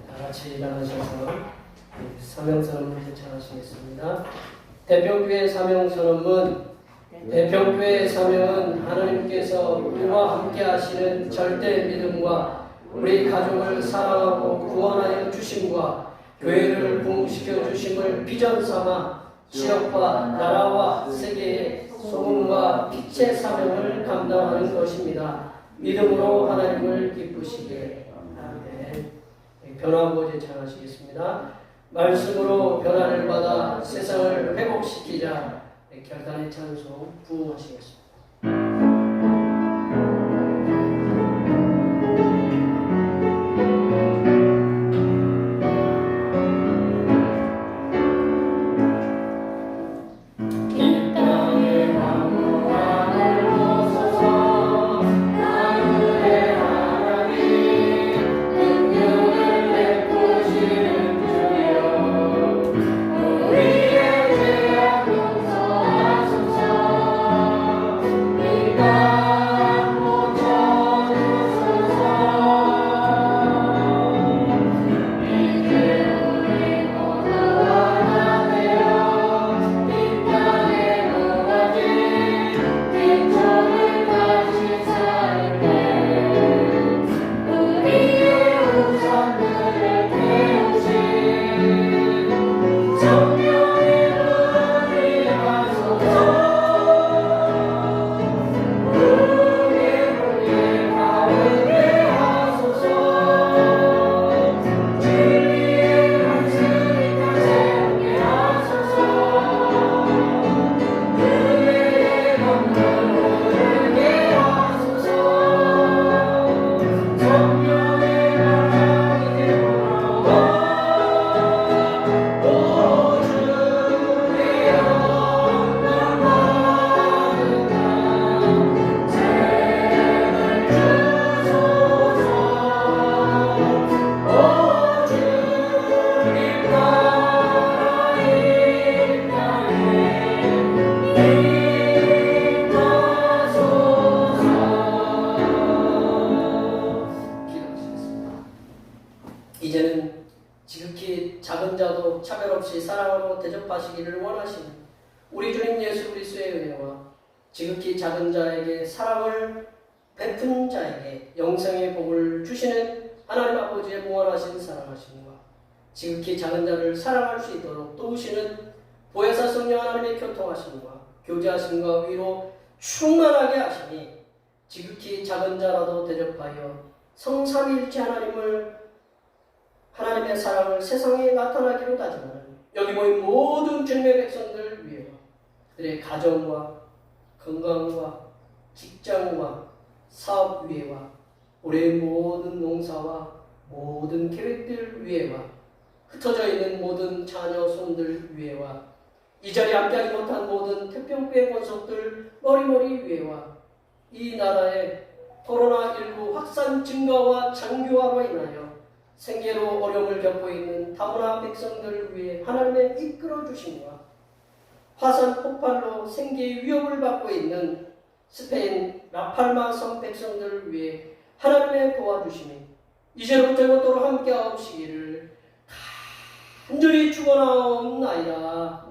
다 같이 일어나셔서 사명선언을 제청하시겠습니다. 대평교회 사명선언문. 대평교회의 사명은 하나님께서 우리와 함께 하시는 절대 믿음과 우리 가족을 사랑하고 구원하여 주심과 교회를 부흥시켜 주심을 비전 삼아 지역과 나라와 세계의 소금과 빛의 사명을 감당하는 것입니다. 믿음으로 하나님을 기쁘시게. 아멘. 변화하고 제창하시겠습니다. 말씀으로 변화를 받아 세상을 회복시키자. 결단의 찬송 부흥하시겠습니다. 주 하시기를 원하시는 우리 주님 예수 그리스도의 은혜와 지극히 작은 자에게 사랑을 베푼 자에게 영생의 복을 주시는 하나님 아버지의 무한하신 사랑하심과 지극히 작은 자를 사랑할 수 있도록 도우시는 보혜사 성령 하나님의 교통하심과 교제하심과 위로 충만하게 하시니 지극히 작은 자라도 대접하여 성삼위일체 하나님의 사랑을 세상에 나타나기로 다짐하는 여기 모인 모든 주님의 백성들 위에와 그들의 가정과 건강과 직장과 사업 위에와 올해의 모든 농사와 모든 계획들 위에와 흩어져 있는 모든 자녀 손들 위에와 이 자리에 함께하지 못한 모든 태평교회 권속들 머리머리 위에와 이 나라의 코로나19 확산 증가와 장기화로 인하여 생계로 어려움을 겪고 있는 다문화 백성들 위해 하나님의 이끌어 주심과 화산 폭발로 생계의 위협을 받고 있는 스페인 라팔마 성 백성들 위해 하나님의 도와주심이 이제로부터 영원토록 함께하옵시기를 간절히 축원하옵나이다.